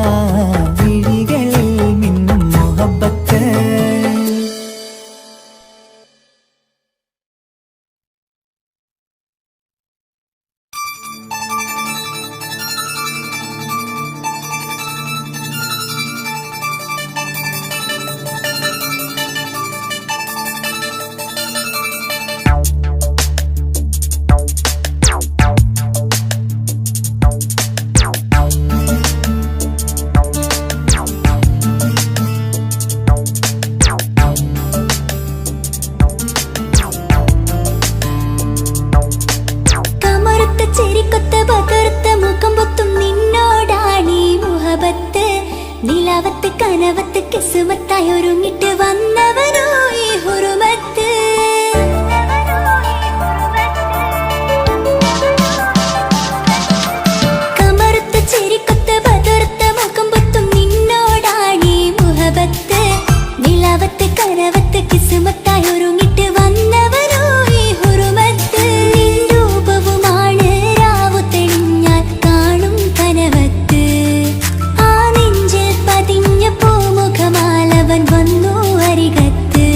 വിഴികളിൽ മിന്നും മുഹബത്ത് നിലാവത്ത് കനവത്ത് കിസുമത്തായി ഒരുങ്ങിട്ട് വന്നവനോ ഈ ഹുറുമത്ത് കമറുത്ത ചെരിക്കൊത്ത് ബദർത്ത മുഖം പൊത്തും നിന്നോടാണീ മുഹബത്ത് നിലാവത്ത് കനവത്ത് കിസുമത്തായി ഒരുങ്ങിട്ട് വന്നവനോ ഈ ഹുറുമത്ത് നിൻ രൂപവുമാണ് രാവു തെളിഞ്ഞാൽ കാണും കനവത്ത് ആ നെഞ്ചിൽ പതിഞ്ഞ പൂമുഖമാലവൻ വന്നു അരികത്ത്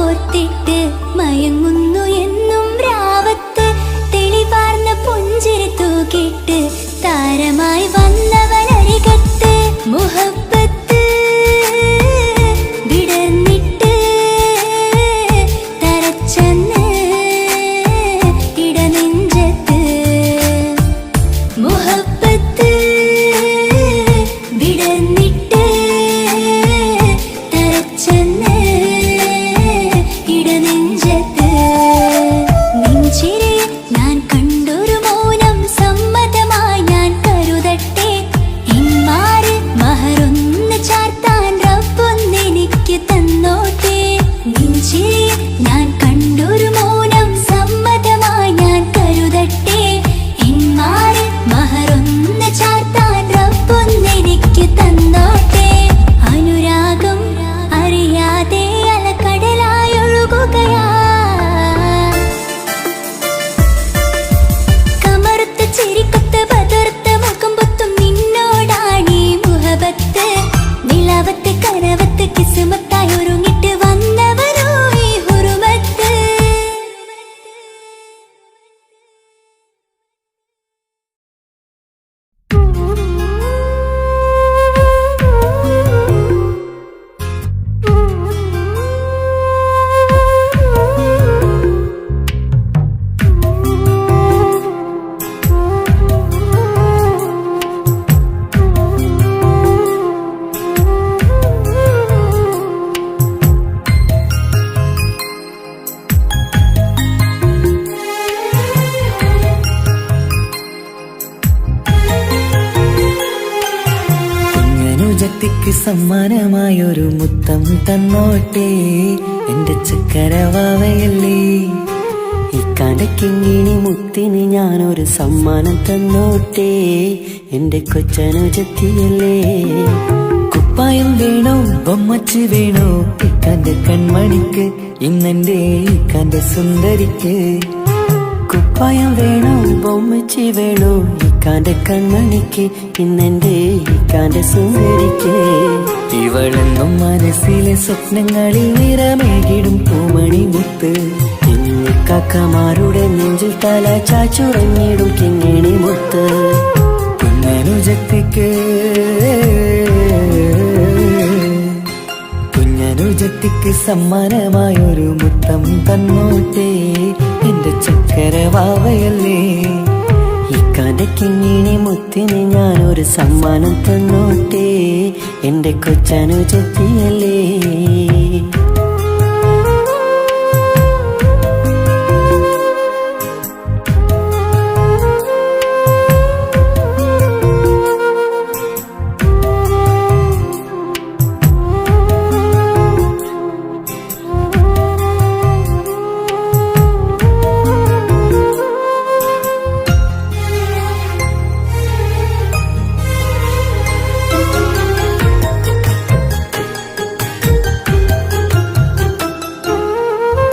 കോർത്തിട്ട് മയങ്ങുന്നു എന്നും രാവത്ത് തെളിവാർന്ന പുഞ്ചിരി തൂക്കിട്ട് താരമായി വന്നവനരികത്ത് മുഹബ്ബത്ത് വിടർന്നിട്ട് തരച്ചെന്ന് ഇടനെഞ്ചത്ത് മുഹബ്ബത്ത് വിടർന്നിട്ട് തരച്ചെന്ന് ഇടനെഞ്ചത്ത് നെഞ്ചിരെ ഞാൻ കണ്ടൊരു മൗനം സമ്മതമായി ഞാൻ കരുതട്ടെ എന്മാര് മഹറൊന്ന് ചാർത്താൻ റബ്ബൊന്നെനിക്ക് തന്നോട്ടെ നെഞ്ചിരെ ഞാൻ കണ്ടൊരു മൗനം സമ്മതമായി ഞാൻ കരുതട്ടെ എന്മാര് മഹറൊന്ന് ചാർത്താൻ റബ്ബൊന്നെനിക്ക് തന്നോട്ടെ അനുരാഗം അറിയാതെ അലകടലായൊഴുകുകയാ കമറുത്ത ചിരിക്കൊത്ത് ബദർത്ത മുഖം പൊത്തും നിന്നോടാണീ മുഹബത്ത് നിലാവത്ത് കനവത്ത് കിസ്മത്തായി ഒരുങ്ങിട്ട് വന്നവരോ ഈ ഹുറുമത്ത് കുഞ്ഞനുജത്തിക്ക് സമ്മാനമായൊരു മുത്തം തന്നോട്ടെ എന്റെ ചക്കരവാവയല്ലേ ഇക്കാണ്ടക്കിങ്ങിണി മുത്തിന് ഞാനൊരു സമ്മാനം തന്നോട്ടെ എന്റെ കൊച്ചനുജത്തിയല്ലേ കുപ്പായം വേണോ ബൊമ്മച്ച് വേണോ ഇക്കാന്റെ കൺമണിക്ക് ഇന്നെന്റെ ഇക്കാന്റെ സുന്ദരിക്ക് കുപ്പായം വേണോ ബൊമ്മച്ചി വേണോ ഇക്കാന്റെ കൺമണിക്ക് ഇന്നെന്റെ ഇക്കാന്റെ സുന്ദരിക്ക് ഇവളെന്നും മനസ്സിലെ സ്വപ്നങ്ങളിൽ നിറമേകിടും പൂമണി മുത്ത് കാക്കമാരുടെ നെഞ്ചിൽ തല ചാച്ചുറങ്ങിടും കിങ്ങിണി മുത്ത് കുഞ്ഞനുജത്തിക്ക് സമ്മാനമായൊരു മുത്തം തന്നോട്ടെ എന്റെ ചക്കരവാവയല്ലേ ഇക്കാന്റെ കിങ്ങിണി മുത്തിന് ഞാനൊരു സമ്മാനം തന്നോട്ടെ എന്റെ കൊച്ചനുജത്തിയല്ലേ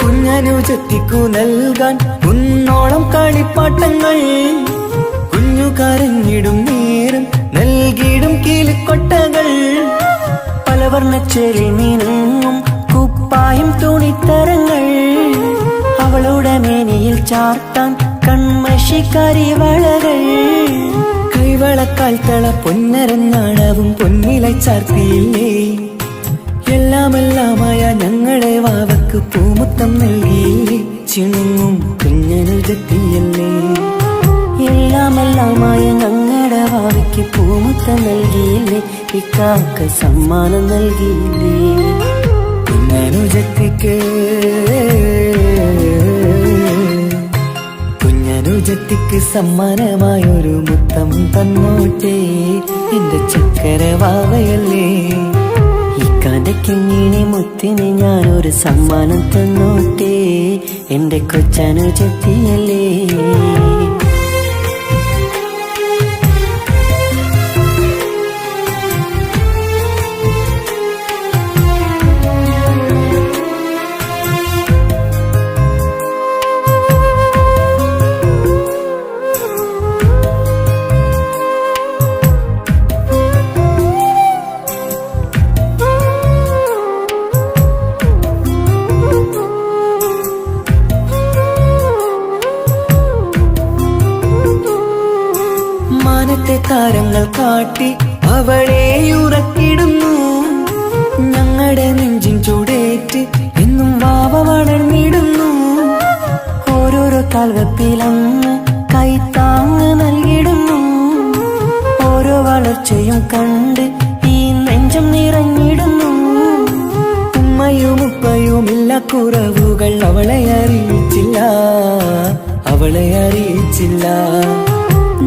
കുഞ്ഞനുജത്തിക്കു നൽകാൻ കുന്നോളം കളിപ്പാട്ടങ്ങൾ കുഞ്ഞു കരഞ്ഞിടും നേരം നൽകിയിടും കീലിക്കൊട്ടകൾ പലവർണ്ണച്ചേരി മീനും കുപ്പായും തുണിത്തരങ്ങൾ അവളുടെ മേനിയിൽ ചാർത്താൻ കൺമഷി കരിവളകൾ കൈവളക്കാൽ തള പൊന്നരഞ്ഞാണവും പൊന്നില ചാർത്തിയില്ലേ എല്ലാമെല്ലാമായ ഞങ്ങളെ വാവക്ക് പൂമുത്തം നൽകിയില്ലേ ചിണുങ്ങും കുഞ്ഞനുജത്തിയല്ലേ എല്ലാമെല്ലാമായ ഞങ്ങളുടെ വാവയ്ക്ക് പൂമുത്തം നൽകിയില്ലേ ഇക്കാക്ക സമ്മാനം നൽകിയില്ലേ കുഞ്ഞനുജത്തിക്ക് സമ്മാനമായൊരു മുത്തം തന്നോട്ടെ എന്റെ ചക്കരവാവയല്ലേ ഇക്കാന്റെ കിങ്ങിണി മുത്തിന് ഞാനൊരു സമ്മാനം തന്നോട്ടെ എന്റെ കൊച്ചനുജത്തിയല്ലേ മാനത്തെ താരങ്ങൾ കാട്ടി അവളെ ഉറക്കിടുന്നു. ഞങ്ങളുടെ നെഞ്ചിൻ ചൂടേറ്റ് എന്നും വാവ വളർന്നിടുന്നു. ഓരോരോ കാൽവെപ്പിലങ്ങ് കൈത്താങ്ങ് നൽകിടുന്നു. ഓരോ വളർച്ചയും കണ്ട് ഈ നെഞ്ചം നിറഞ്ഞിടുന്നു. ഉമ്മയും ഉപ്പയുമില്ല കുറവുകൾ അവളെ അറിയിച്ചില്ല, അവളെ അറിയിച്ചില്ല.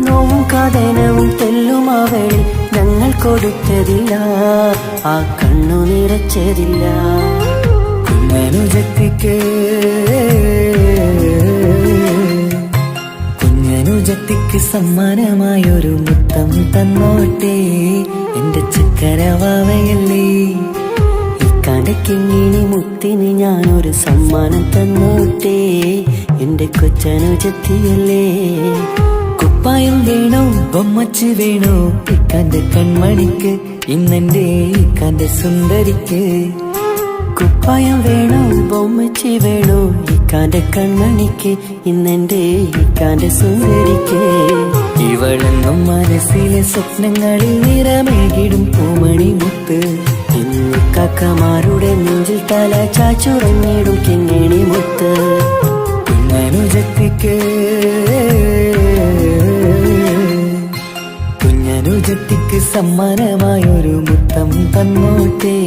നോവും കഥനവും തെല്ലും അവളിൽ ഞങ്ങൾ കൊടുത്തതില്ല, ആ കണ്ണു നിറച്ചതില്ല. കുഞ്ഞനുജത്തിക്ക് സമ്മാനമായൊരു മുത്തം തന്നോട്ടെ എന്റെ ചക്കരവാവയല്ലേ. കടക്കിങ്ങിണി മുത്തിന് ഞാനൊരു സമ്മാനം തന്നോട്ടെ എന്റെ കൊച്ചനുജത്തിയല്ലേ. കുപ്പായം വേണോ ബൊമ്മച്ച് വേണോ ഇക്കാന്റെ കൺമണിക്ക്, ഇന്നെന്റെ ഇക്കാന്റെ സുന്ദരിക്ക്. കുപ്പായം വേണോ ബൊമ്മച്ചി വേണോ ഇക്കാന്റെ കൺമണിക്ക്, ഇന്നെന്റെ ഇക്കാന്റെ സുന്ദരിക്ക്. ഇവളെന്നും മനസ്സിലെ സ്വപ്നങ്ങളിൽ നിറമേകിടും പൂമണി മുത്ത്. ഇന്ന് കാക്കമാരുടെ നെഞ്ചിൽ തല ചാച്ചുറങ്ങിടും കിങ്ങിണി മുത്ത്. കുഞ്ഞനുജത്തിക്ക് സമ്മാനമായൊരു മുത്തം തന്നോട്ടെ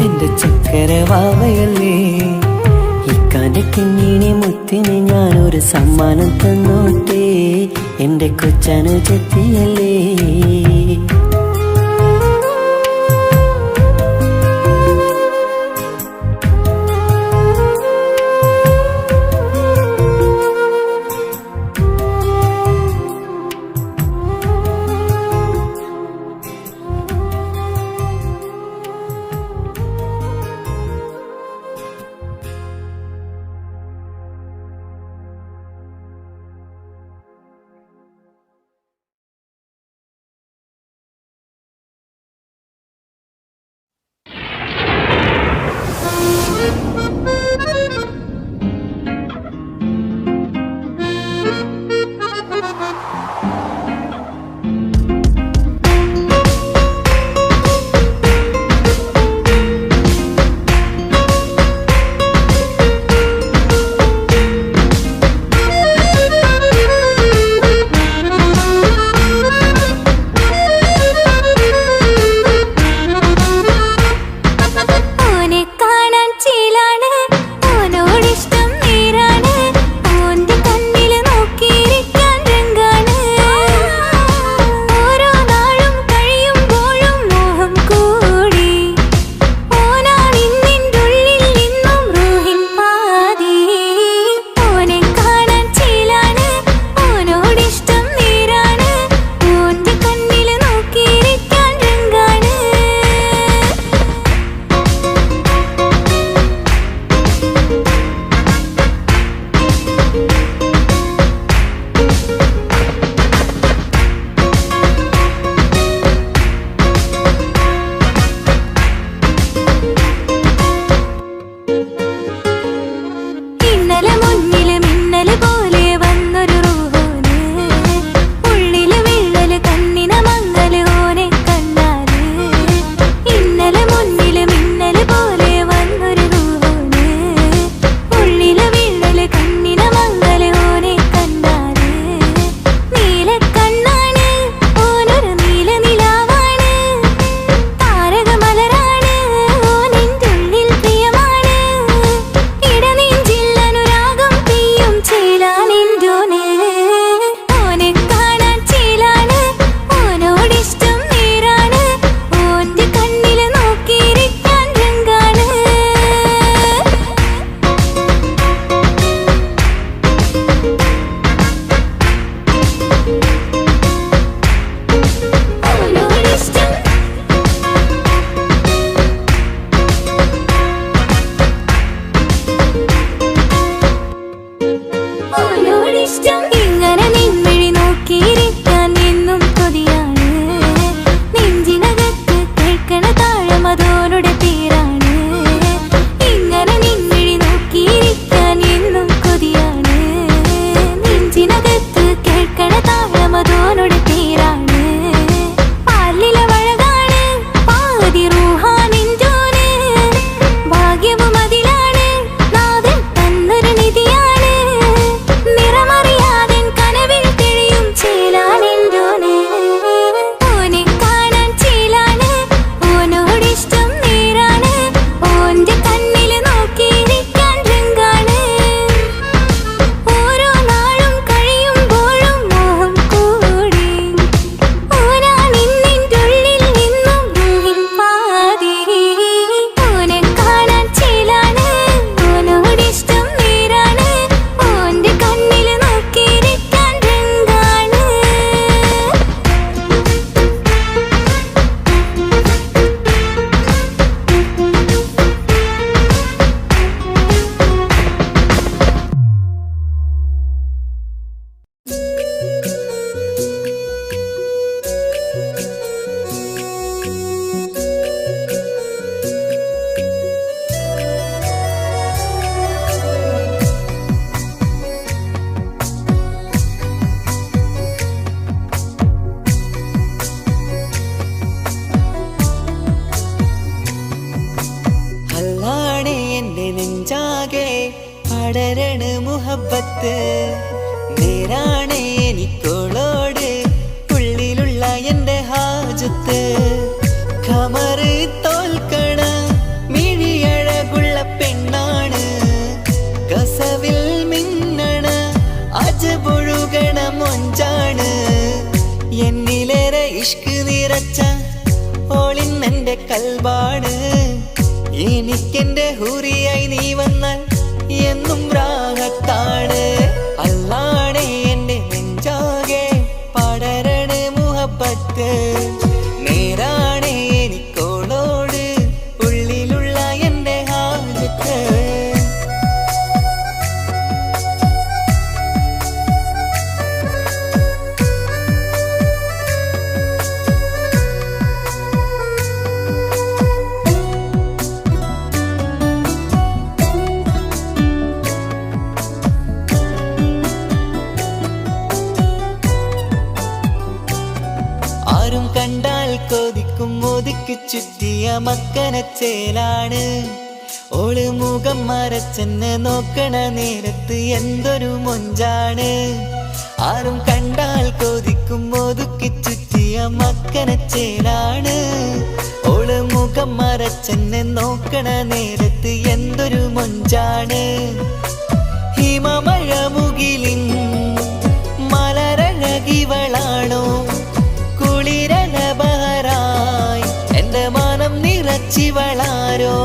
എന്റെ ചക്കരവാവയല്ലേ. ഇക്കാന്റെ കിങ്ങിണി മുത്തിന് ഞാനൊരു സമ്മാനം തന്നോട്ടെ എന്റെ കൊച്ചനുജത്തിയല്ലേ. പടരണ മുഹബത്ത് നേരാണ് എനിക്കോളോട് ഉള്ളിലുള്ള എൻ്റെ ഹാജത്ത് ഖമറ് തോൽക്കണ മിഴിയഴകുള്ള പെണ്ണാണ് കസവിൽ മിന്നണ അജബൊഴുകണ മൊഞ്ചാണ് എന്നിലേറെ ഇഷ്ക് നിറച്ച ഓളിന്നെൻ്റെ കൽബാണ് എനിക്കെൻ്റെ ഹൂറിയായി നീ വന്നാൽ എന്നും രാഗത്താണ് അല്ലാണേ എൻ്റെ നെഞ്ചാകെ പടരണ മുഹബത്ത് നേരാണേ എനിക്കോളോട് ഉള്ളിലുള്ള എൻ്റെ ഹാജത്ത് ആരും കണ്ടാൽ കൊതിക്കും ഒതുക്കി ചുറ്റിയ മക്കനച്ചേലാണ് ഓള് മുഖം മറച്ചെന്നെ നോക്കണ നേരത്ത് എന്തൊരു മൊഞ്ചാണ് ആരും കണ്ടാൽ കൊതിക്കും ഒതുക്കി ചുറ്റിയ മക്കനച്ചേലാണ് ഓള് മുഖം മറച്ചെന്നെ നോക്കണ നേരത്ത് എന്തൊരു മൊഞ്ചാണ് ഹിമമഴ മുകിലിൻ മലരഴകിവളാണോ കുളിരലബഹരായി എന്റെ മാനം നിറച്ചിവളാരോ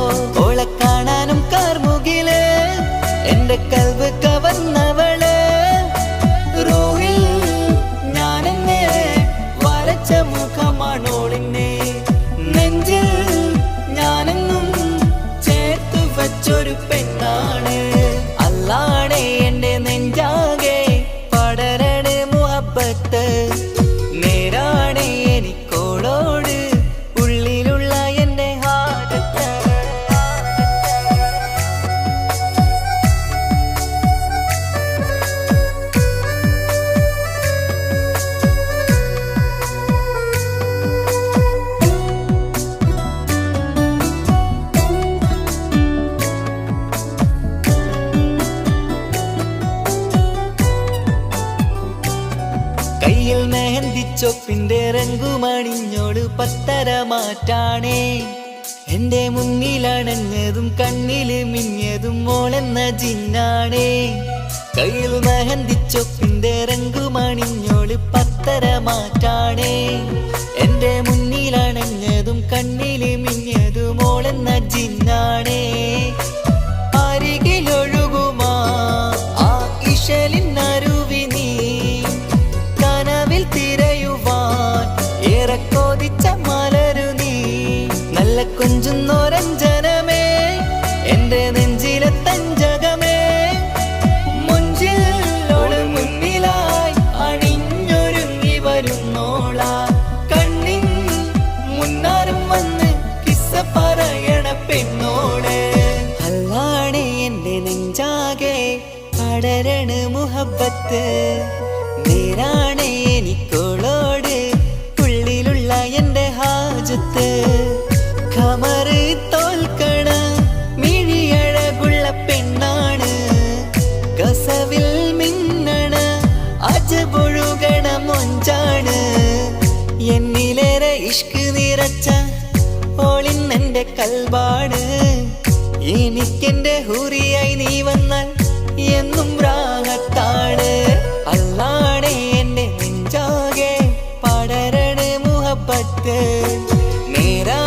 ഓളെ കാണാനും കാർമുകില് എന്റെ കൽവ് കവർന്നവള് റോഹിൽ ഞാനെന്നെ വരച്ച മുഖമാണോളിന്നെ നെഞ്ചിൽ ഞാനെന്നും ചേർത്തു വച്ചൊരു പെണ്ണാണ് അല്ലാണേ എന്റെ നെഞ്ചാകെ പടരണ മുഹബത്ത് നേരാണേ എനിക്കോളോട് ഉള്ളിലുള്ള എൻ്റെ ഹാജത്ത് കയ്യിൽ മെഹന്തിച്ചൊപ്പിന്റെ രംഗുമണിഞ്ഞോട് പത്തര മാറ്റാണേ എന്റെ മുന്നിലണഞ്ഞതും കണ്ണില് മിഞ്ഞതും മോളെന്ന ജിന്നാണേ കയ്യിൽ മെഹന്തിച്ചൊപ്പിന്റെ രംഗുമണിഞ്ഞോട് പത്തര മാറ്റാണേ എന്റെ മുന്നിലണഞ്ഞതും കണ്ണില് മിഞ്ഞതും മോളെന്ന ജിന്നാണേ അരികിലൊഴുകുമാ ആ ഇശലിനരുവി നീ കനവിൽ തിരയുവാൻ ഏറെ കൊതിച്ച മലരു നീ നല്ല കൊഞ്ചുന്നോരഞ്ജനമേ എന്റെ നെഞ്ചിലെ തഞ്ചകമേ മുഞ്ചിൽ ഓള് മുന്നിലായി അണിഞ്ഞൊരുങ്ങി വരുന്നോള കണ്ണിൻ മുന്നാരും വന്ന് കിസ്സ പറയണ പെണ്ണോട് അല്ലാണേ എന്റെ നെഞ്ചാകെ പടരണ മുഹബത്ത് നേരാണേ എനിക്കോളോട് ഉള്ളിലുള്ള എൻ്റെ ഹാജത്ത് ഖമറ് തോൽക്കണ മിഴിയഴകുള്ള പെണ്ണാണ് കസവിൽ മിന്നണ അജബൊഴുകണ മൊഞ്ചാണ് എന്നിലേറെ ഇഷ്ക് നിറച്ച ഓളിന്നെൻ്റെ കൽബാണ് എനിക്കെൻ്റെ ഹൂറിയായി നീ വന്നാൽ എന്നും രാഗത്താണ് അല്ലാണേ എൻ്റെ നെഞ്ചാകെ പടരണ മുഹബത്ത് നേരാ